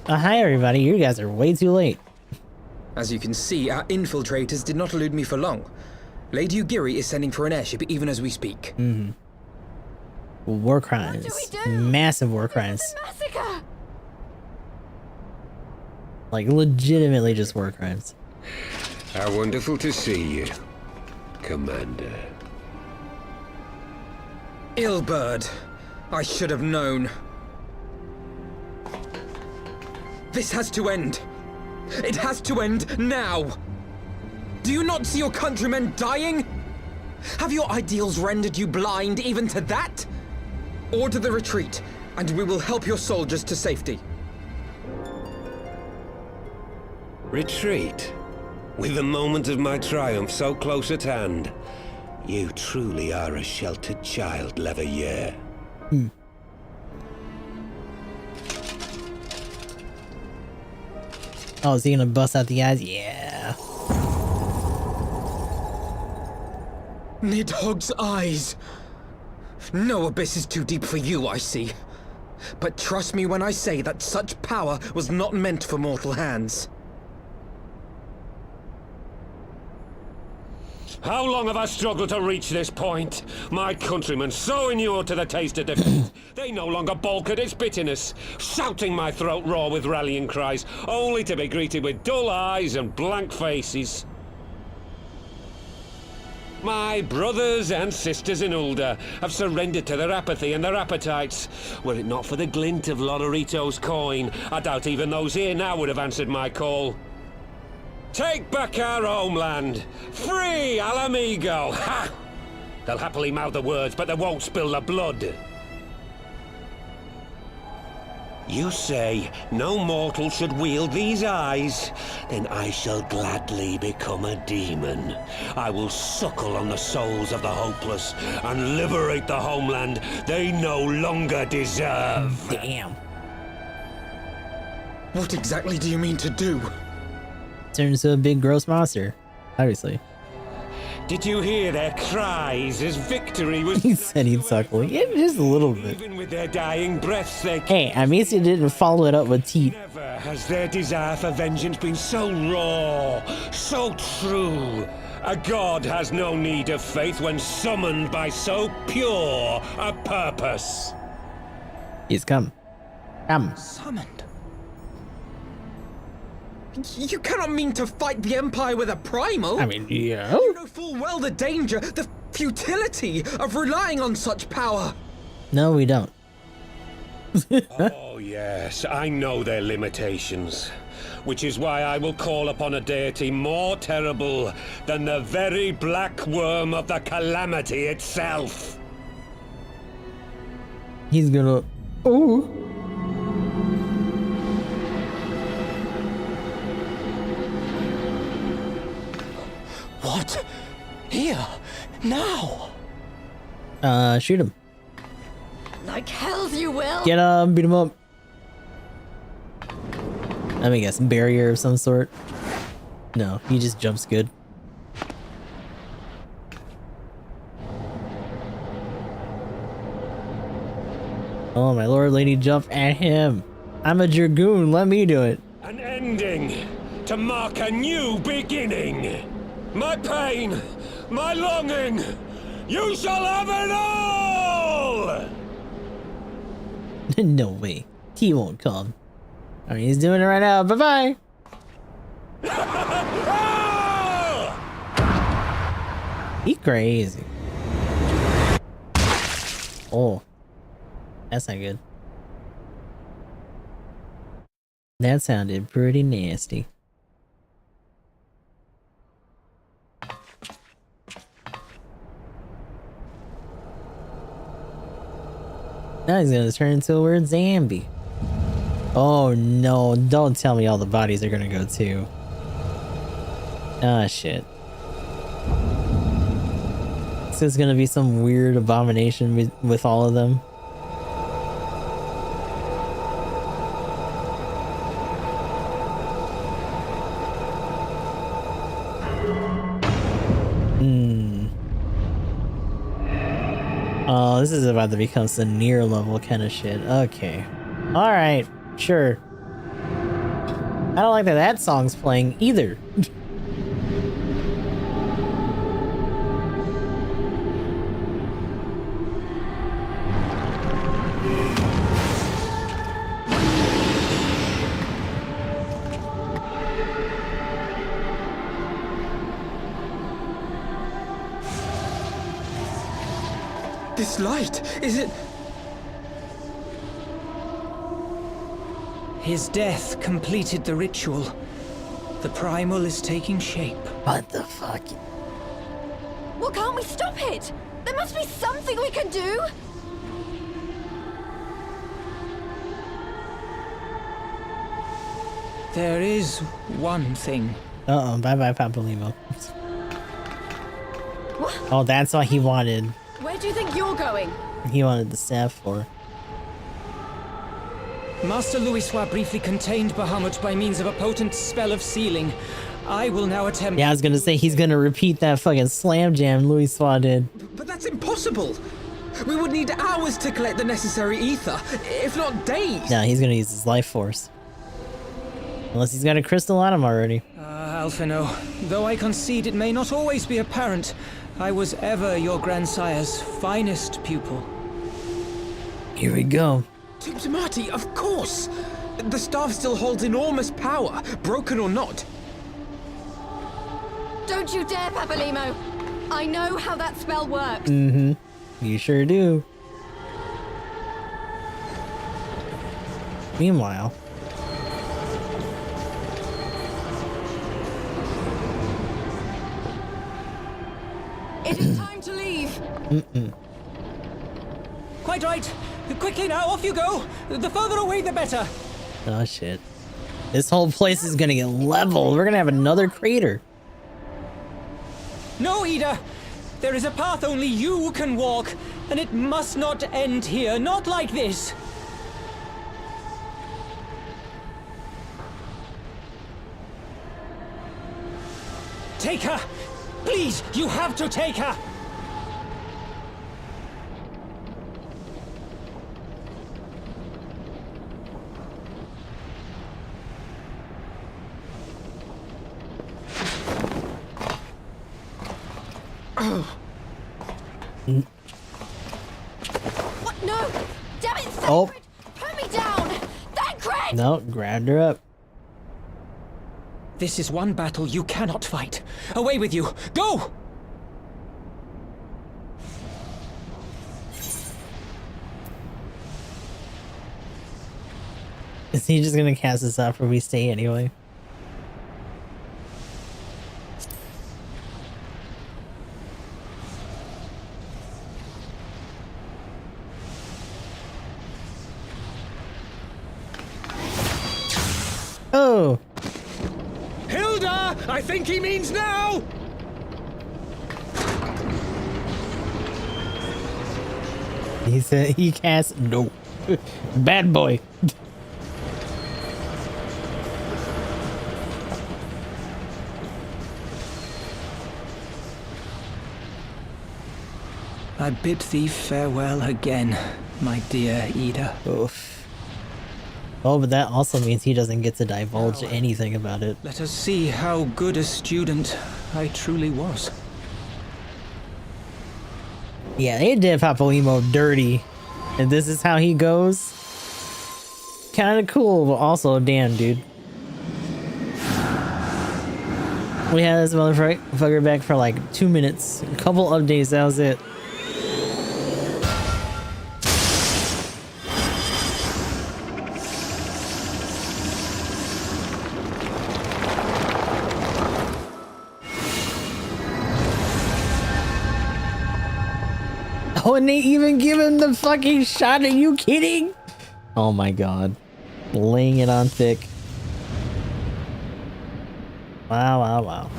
Speaker 1: Hi everybody, you guys are way too late.
Speaker 4: As you can see, our infiltrators did not elude me for long. Lady Ugiri is sending for an airship even as we speak.
Speaker 1: Mm-hmm. War crimes. Massive war crimes.
Speaker 2: Massacre!
Speaker 1: Like, legitimately just war crimes.
Speaker 15: How wonderful to see you, Commander.
Speaker 4: Illbird. I should have known. This has to end. It has to end now. Do you not see your countrymen dying? Have your ideals rendered you blind even to that? Order the retreat, and we will help your soldiers to safety.
Speaker 15: Retreat? With the moment of my triumph so close at hand? You truly are a sheltered child, Leverrier.
Speaker 1: Oh, is he gonna bust out the eyes? Yeah.
Speaker 4: Nidhogg's eyes. No abyss is too deep for you, I see. But trust me when I say that such power was not meant for mortal hands.
Speaker 15: How long have I struggled to reach this point? My countrymen, so inured to the taste of defeat, they no longer balk at its bitterness, shouting my throat raw with rallying cries, only to be greeted with dull eyes and blank faces. My brothers and sisters in Ulda have surrendered to their apathy and their appetites. Were it not for the glint of Lodorito's coin, I doubt even those here now would have answered my call. Take back our homeland! Free Alamigo! Ha! They'll happily mouth the words, but they won't spill the blood. You say no mortal should wield these eyes? Then I shall gladly become a demon. I will suckle on the souls of the hopeless and liberate the homeland they no longer deserve.
Speaker 1: Damn.
Speaker 4: What exactly do you mean to do?
Speaker 1: Turn into a big gross monster, obviously.
Speaker 15: Did you hear their cries as victory was?
Speaker 1: He said he'd suckle. Yeah, just a little bit.
Speaker 15: Even with their dying breaths, they.
Speaker 1: Hey, I mean, he didn't follow it up with teeth.
Speaker 15: Never has their desire for vengeance been so raw, so true. A god has no need of faith when summoned by so pure a purpose.
Speaker 1: He's come. Come.
Speaker 4: Summoned? You cannot mean to fight the Empire with a primal!
Speaker 1: I mean, yeah.
Speaker 4: You know full well the danger, the futility of relying on such power!
Speaker 1: No, we don't.
Speaker 15: Oh, yes, I know their limitations. Which is why I will call upon a deity more terrible than the very black worm of the calamity itself.
Speaker 1: He's gonna... Ooh.
Speaker 4: What? Here? Now?
Speaker 1: Shoot him.
Speaker 2: Like hells you will!
Speaker 1: Get him, beat him up. Let me guess, barrier of some sort. No, he just jumps good. Oh my lord, lady, jump at him. I'm a dragoon, let me do it.
Speaker 15: An ending to mark a new beginning. My pain, my longing, you shall have it all!
Speaker 1: No way, he won't come. I mean, he's doing it right now, bye-bye! He crazy. Oh, that's not good. That sounded pretty nasty. Now he's gonna turn into a weird zombie. Oh no, don't tell me all the bodies are gonna go too. Ah, shit. there's gonna be some weird abomination with all of them. Oh, this is about to become some near level kind of shit. Okay. Alright, sure. I don't like that that song's playing either.
Speaker 4: This light, is it?
Speaker 3: His death completed the ritual. The primal is taking shape.
Speaker 1: What the fuck?
Speaker 2: Well, can't we stop it? There must be something we can do!
Speaker 3: There is one thing.
Speaker 1: Uh-oh, bye-bye, Papalymo. Oh, that's what he wanted.
Speaker 2: Where do you think you're going?
Speaker 1: He wanted the staff for.
Speaker 3: Master Louisoix briefly contained Bahamut by means of a potent spell of sealing. I will now attempt...
Speaker 1: Yeah, I was gonna say he's gonna repeat that fucking slam jam Louisoix did.
Speaker 4: But that's impossible! We would need hours to collect the necessary ether, if not days!
Speaker 1: No, he's gonna use his life force. Unless he's got a crystal on him already.
Speaker 3: Alphino, though I concede it may not always be apparent, I was ever your grandsire's finest pupil.
Speaker 1: Here we go.
Speaker 4: Tupsimati, of course! The staff still holds enormous power, broken or not.
Speaker 2: Don't you dare, Papalymo! I know how that spell works.
Speaker 1: Mm-hmm. You sure do. Meanwhile...
Speaker 2: It is time to leave.
Speaker 1: Mm-mm.
Speaker 3: Quite right. Quickly now, off you go. The further away, the better.
Speaker 1: Oh shit. This whole place is gonna get leveled. We're gonna have another crater.
Speaker 3: No, Ida. There is a path only you can walk, and it must not end here. Not like this. Take her. Please, you have to take her.
Speaker 2: What? No! Damn it, Sacred!
Speaker 1: Oh.
Speaker 2: Put me down! Thancred!
Speaker 1: No, grabbed her up.
Speaker 3: This is one battle you cannot fight. Away with you. Go!
Speaker 1: Is he just gonna cast us out where we stay anyway? Oh!
Speaker 4: Hilda! I think he means now!
Speaker 1: He said he cast no. Bad boy.
Speaker 3: I bid thee farewell again, my dear Ida.
Speaker 1: Oof. Oh, but that also means he doesn't get to divulge anything about it.
Speaker 3: Let us see how good a student I truly was.
Speaker 1: Yeah, they did Papalymo dirty. And this is how he goes? Kinda cool, but also damn, dude. We had this motherfucker back for like 2 minutes. A couple updates, that was it. Oh, and they even give him the fucking shot. Are you kidding? Oh my god. Laying it on thick. Wow, wow, wow.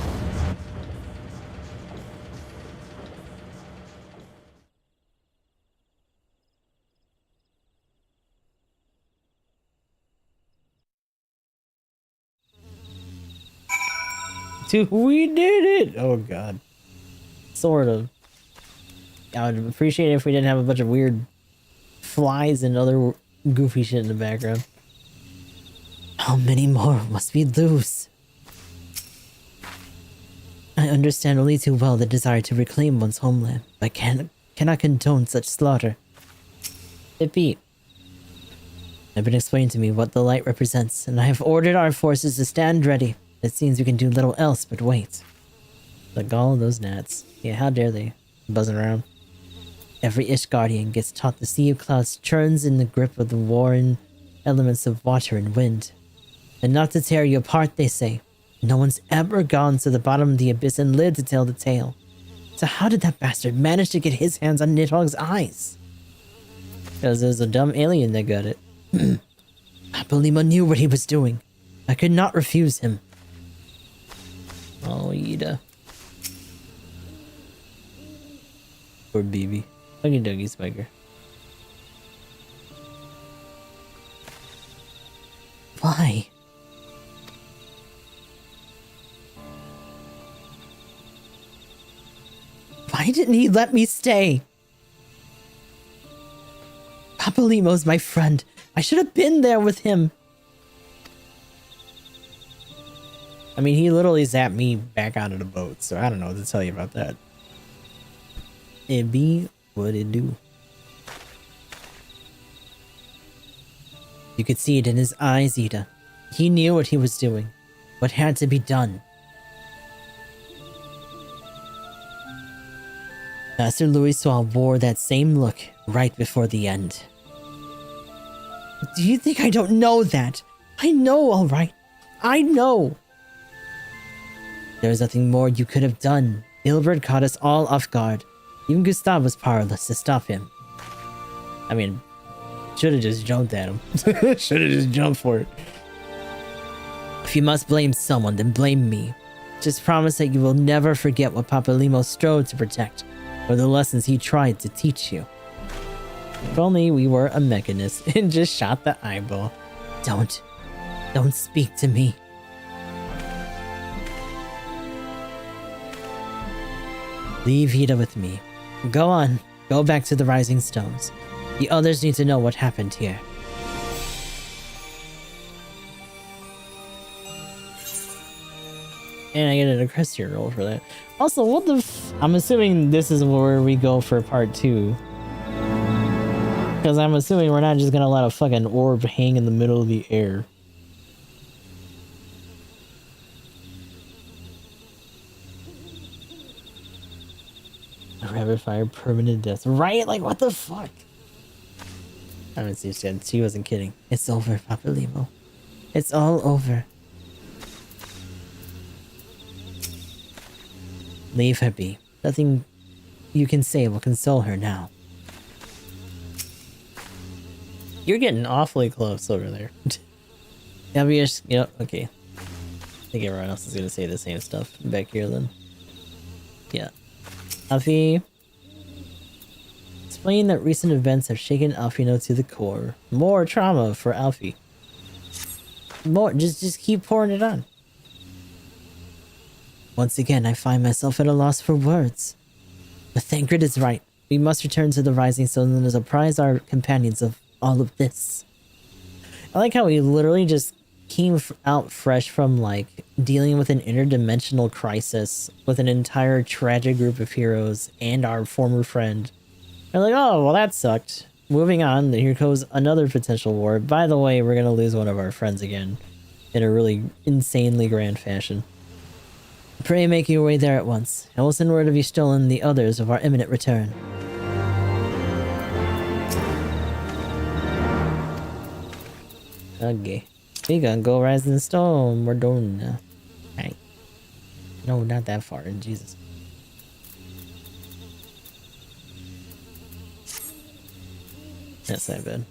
Speaker 1: We did it! Oh god. Sort of. I would appreciate it if we didn't have a bunch of weird flies and other goofy shit in the background. How many more must we lose? I understand only too well the desire to reclaim one's homeland, but cannot condone such slaughter. It be. It's been explained to me what the light represents, and I have ordered our forces to stand ready. It seems we can do little else but wait. The gall of those gnats. Yeah, how dare they? Buzzing around. Every Ishgardian gets taught the sea of clouds churns in the grip of the warring elements of water and wind. And not to tear you apart, they say. No one's ever gone to the bottom of the abyss and lived to tell the tale. So how did that bastard manage to get his hands on Nidhogg's eyes? Because it was a dumb alien that got it. Papalima knew what he was doing. I could not refuse him. Oh, Ida. Poor BB. Huggy Duggy Spiker. Why? Why didn't he let me stay? Papalimo's my friend. I should have been there with him. I mean, he literally zapped me back out of the boat, so I don't know what to tell you about that. It be what it do. You could see it in his eyes, Ida. He knew what he was doing, what had to be done. Master Louisoix wore that same look right before the end. Do you think I don't know that? I know, all right. I know. There's nothing more you could have done. Ilbert caught us all off guard. Even Gustav was powerless to stop him. I mean, should have just jumped at him. Should have just jumped for it. If you must blame someone, then blame me. Just promise that you will never forget what Papalimo strove to protect, or the lessons he tried to teach you. If only we were a mechanist and just shot the eyeball. Don't speak to me. Leave Ida with me. Go on. Go back to the Rising Stones. The others need to know what happened here. And I get an aggressor roll for that. Also, what the I'm assuming this is where we go for part 2. Because I'm assuming we're not just gonna let a fucking orb hang in the middle of the air. Rapid fire permanent death. Right? Like, what the fuck? I mean, she wasn't kidding. It's over, Papalimo. It's all over. Leave her be. Nothing you can say will console her now. You're getting awfully close over there. Obvious. Yep, okay. I think everyone else is gonna say the same stuff back here then. Yeah. Alfie. Explain that recent events have shaken Alfino to the core. More trauma for Alfie. More, just keep pouring it on. Once again, I find myself at a loss for words. But Thancred is right. We must return to the Rising Stone and apprise our companions of all of this. I like how we literally just came out fresh from, like, dealing with an interdimensional crisis with an entire tragic group of heroes and our former friend. We're like, oh, well, that sucked. Moving on, here goes another potential war. By the way, we're gonna lose one of our friends again in a really insanely grand fashion. Pray make your way there at once. I will send word of you stolen the others of our imminent return. Okay. We gonna go Rising Stone. We're doing now. Right. No, not that far. Jesus. That's not bad.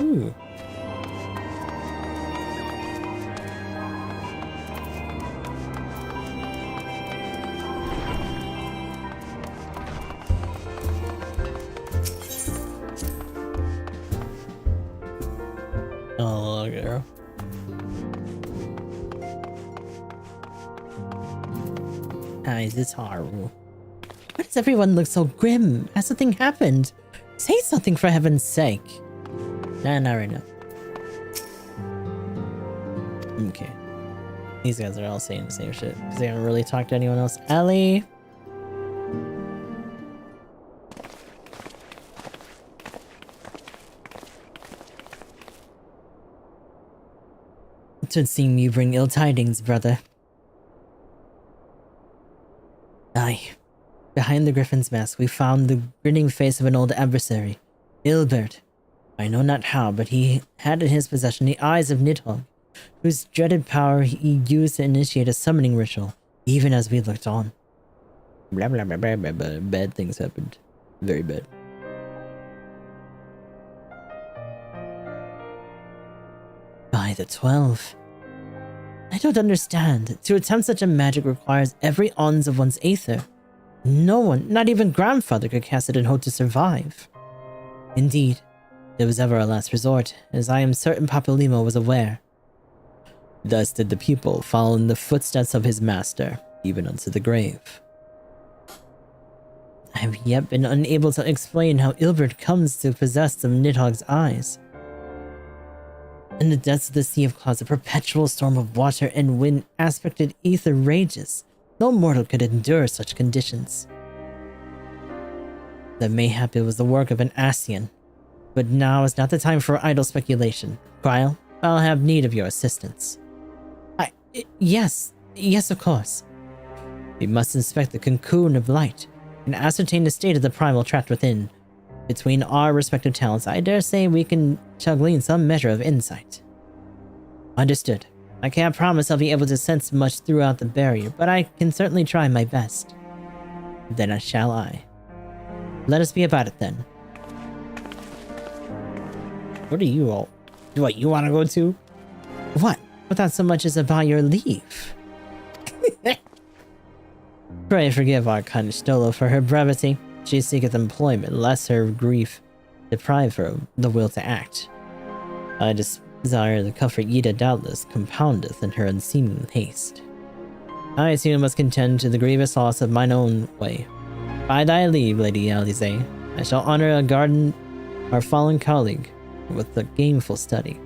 Speaker 1: Ooh. Oh, girl. Hi, this is Haru. Why does everyone look so grim? Has something happened? Say something for heaven's sake. Nah, not right now. Okay. These guys are all saying the same shit. Because they haven't really talked to anyone else. Ellie! It would seem you bring ill tidings, brother. Aye. Behind the griffin's mask, we found the grinning face of an old adversary, Ilbert. I know not how, but he had in his possession the eyes of Nidhogg, whose dreaded power he used to initiate a summoning ritual, even as we looked on. Blah blah blah blah blah blah. Bad things happened. Very bad. By the 12. I don't understand. To attempt such a magic requires every ounce of one's aether. No one, not even grandfather, could cast it and hope to survive. Indeed, it was ever a last resort, as I am certain Papalymo was aware. Thus did the pupil follow in the footsteps of his master, even unto the grave. I have yet been unable to explain how Ilbert comes to possess the Nidhogg's eyes. In the depths of the Sea of Clouds, a perpetual storm of water and wind aspected ether rages. No mortal could endure such conditions. Then mayhap it was the work of an Ascian. But now is not the time for idle speculation. Cryle, I'll have need of your assistance. Yes, of course. We must inspect the cocoon of light and ascertain the state of the primal trapped within. Between our respective talents, I dare say we can glean some measure of insight. Understood. I can't promise I'll be able to sense much throughout the barrier, but I can certainly try my best. Then shall I. Let us be about it then. What are you all? What, you want to go to? What? Without so much as about your leave. Pray forgive our kind Stolo for her brevity. She seeketh employment, lest her grief deprive her of the will to act. I desire the comfort Yida doubtless compoundeth in her unseemly haste. I too must contend to the grievous loss of mine own way. By thy leave, Lady Alize, I shall honor a garden our fallen colleague with a gameful study.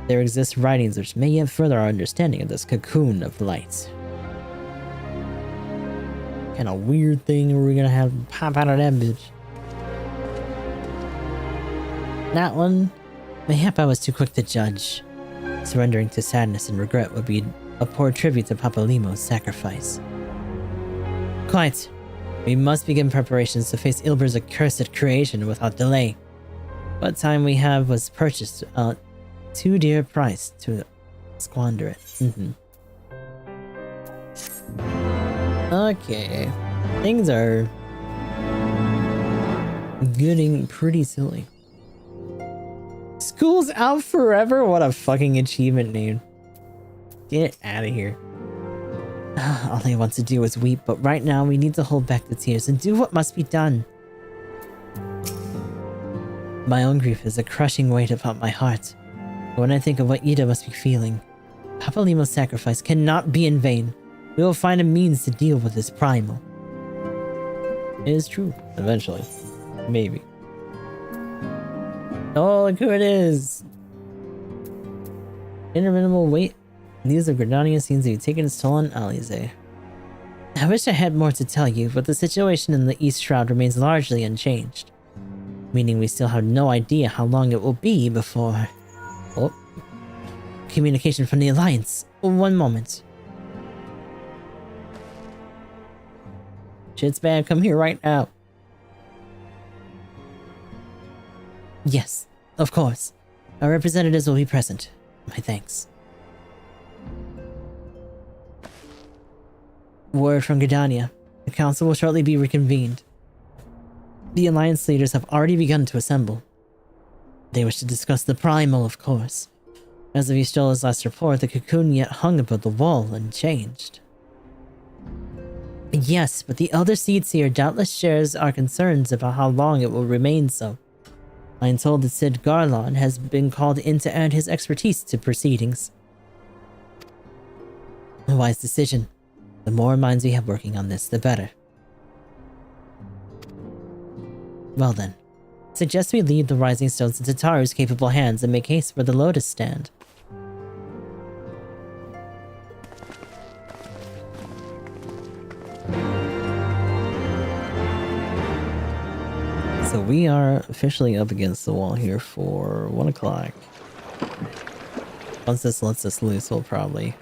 Speaker 1: There exist writings which may yet further our understanding of this cocoon of light. Kind of weird thing are we gonna have pop out of that bitch? That one, mayhap I was too quick to judge. Surrendering to sadness and regret would be a poor tribute to Papalymo's sacrifice. Quite. We must begin preparations to face Ilber's accursed creation without delay. What time we have was purchased too dear a price to squander it. Okay. Things are getting pretty silly. School's out forever? What a fucking achievement name. Get out of here. All they want to do is weep, but right now we need to hold back the tears and do what must be done. My own grief is a crushing weight upon my heart. But when I think of what Ida must be feeling, Papalymo's sacrifice cannot be in vain. We will find a means to deal with this primal. It is true. Eventually. Maybe. Oh, look who it is! Interminable wait. These are Gridania scenes that you've taken its toll on Alize. I wish I had more to tell you, but the situation in the East Shroud remains largely unchanged. Meaning we still have no idea how long it will be before... Oh. Communication from the Alliance. One moment. Shit's bad, come here right now. Yes, of course. Our representatives will be present. My thanks. Word from Gridania. The council will shortly be reconvened. The Alliance leaders have already begun to assemble. They wish to discuss the primal, of course. As of Ystola's last report, the cocoon yet hung above the wall unchanged. Yes, but the Elder Seed Seer doubtless shares our concerns about how long it will remain so. I am told that Sid Garlon has been called in to add his expertise to proceedings. A wise decision. The more minds we have working on this, the better. Well then, suggest we leave the Rising Stones into Taru's capable hands and make haste for the Lotus Stand. So we are officially up against the wall here for 1 o'clock. Once this lets us loose, we'll probably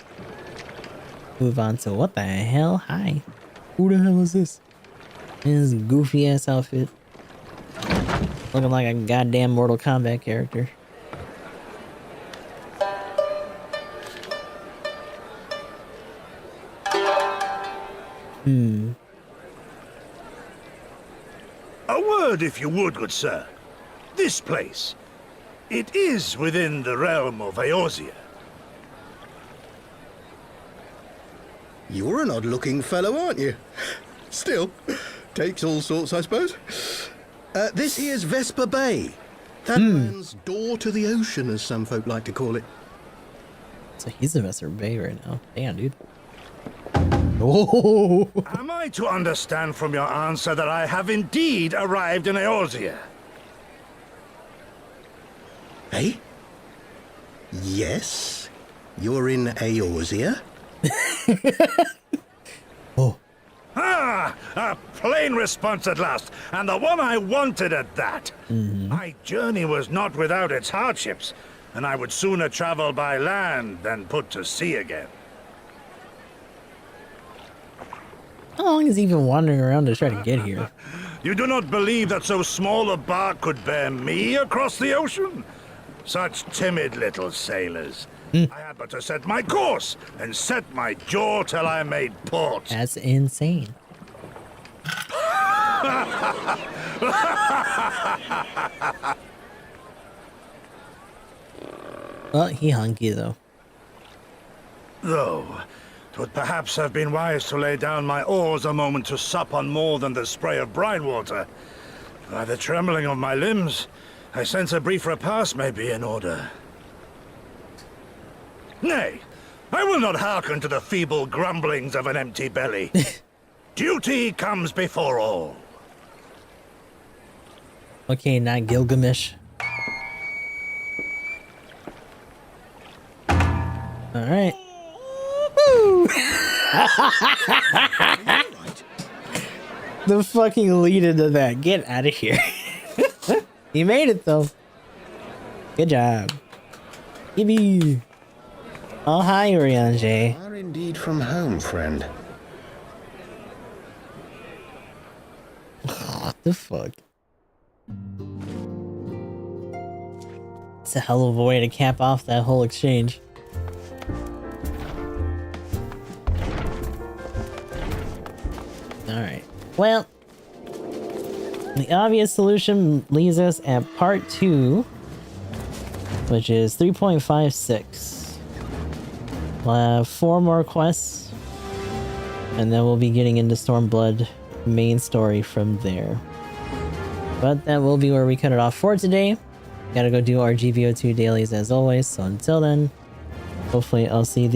Speaker 1: move on to what the hell? Hi. Who the hell is this? This goofy ass outfit. Looking like a goddamn Mortal Kombat character.
Speaker 16: A word, if you would, good sir. This place, it is within the realm of Eorzea.
Speaker 17: You're an odd-looking fellow, aren't you? Still, takes all sorts, I suppose. This here's Vesper Bay. Thanalan's door to the ocean, as some folk like to call it.
Speaker 1: So he's in Vesper Bay right now. Damn, dude. Oh!
Speaker 16: Am I to understand from your answer that I have indeed arrived in Eorzea?
Speaker 17: Hey? Yes, you're in Eorzea.
Speaker 1: Oh.
Speaker 16: Ah! A plain response at last, and the one I wanted at that. My journey was not without its hardships, and I would sooner travel by land than put to sea again.
Speaker 1: How long is he been wandering around to try to get here?
Speaker 16: You do not believe that so small a bark could bear me across the ocean? Such timid little sailors. I had but to set my course and set my jaw till I made port.
Speaker 1: That's insane. Well, he hunky though.
Speaker 16: Though, 'twould perhaps have been wise to lay down my oars a moment to sup on more than the spray of brine water. By the trembling of my limbs, I sense a brief repast may be in order. Nay, I will not hearken to the feeble grumblings of an empty belly. Duty comes before all.
Speaker 1: Okay, not Gilgamesh. Alright. The fucking lead into that. Get out of here. You made it though. Good job. Yippee. Oh, hi, Urianger.
Speaker 8: Are indeed from home, friend.
Speaker 1: What the fuck? It's a hell of a way to cap off that whole exchange. Alright. Well, the obvious solution leaves us at part 2, which is 3.56. We'll have 4 more quests, and then we'll be getting into Stormblood main story from there. But that will be where we cut it off for today. Gotta go do our GVO2 dailies as always, so until then, hopefully I'll see the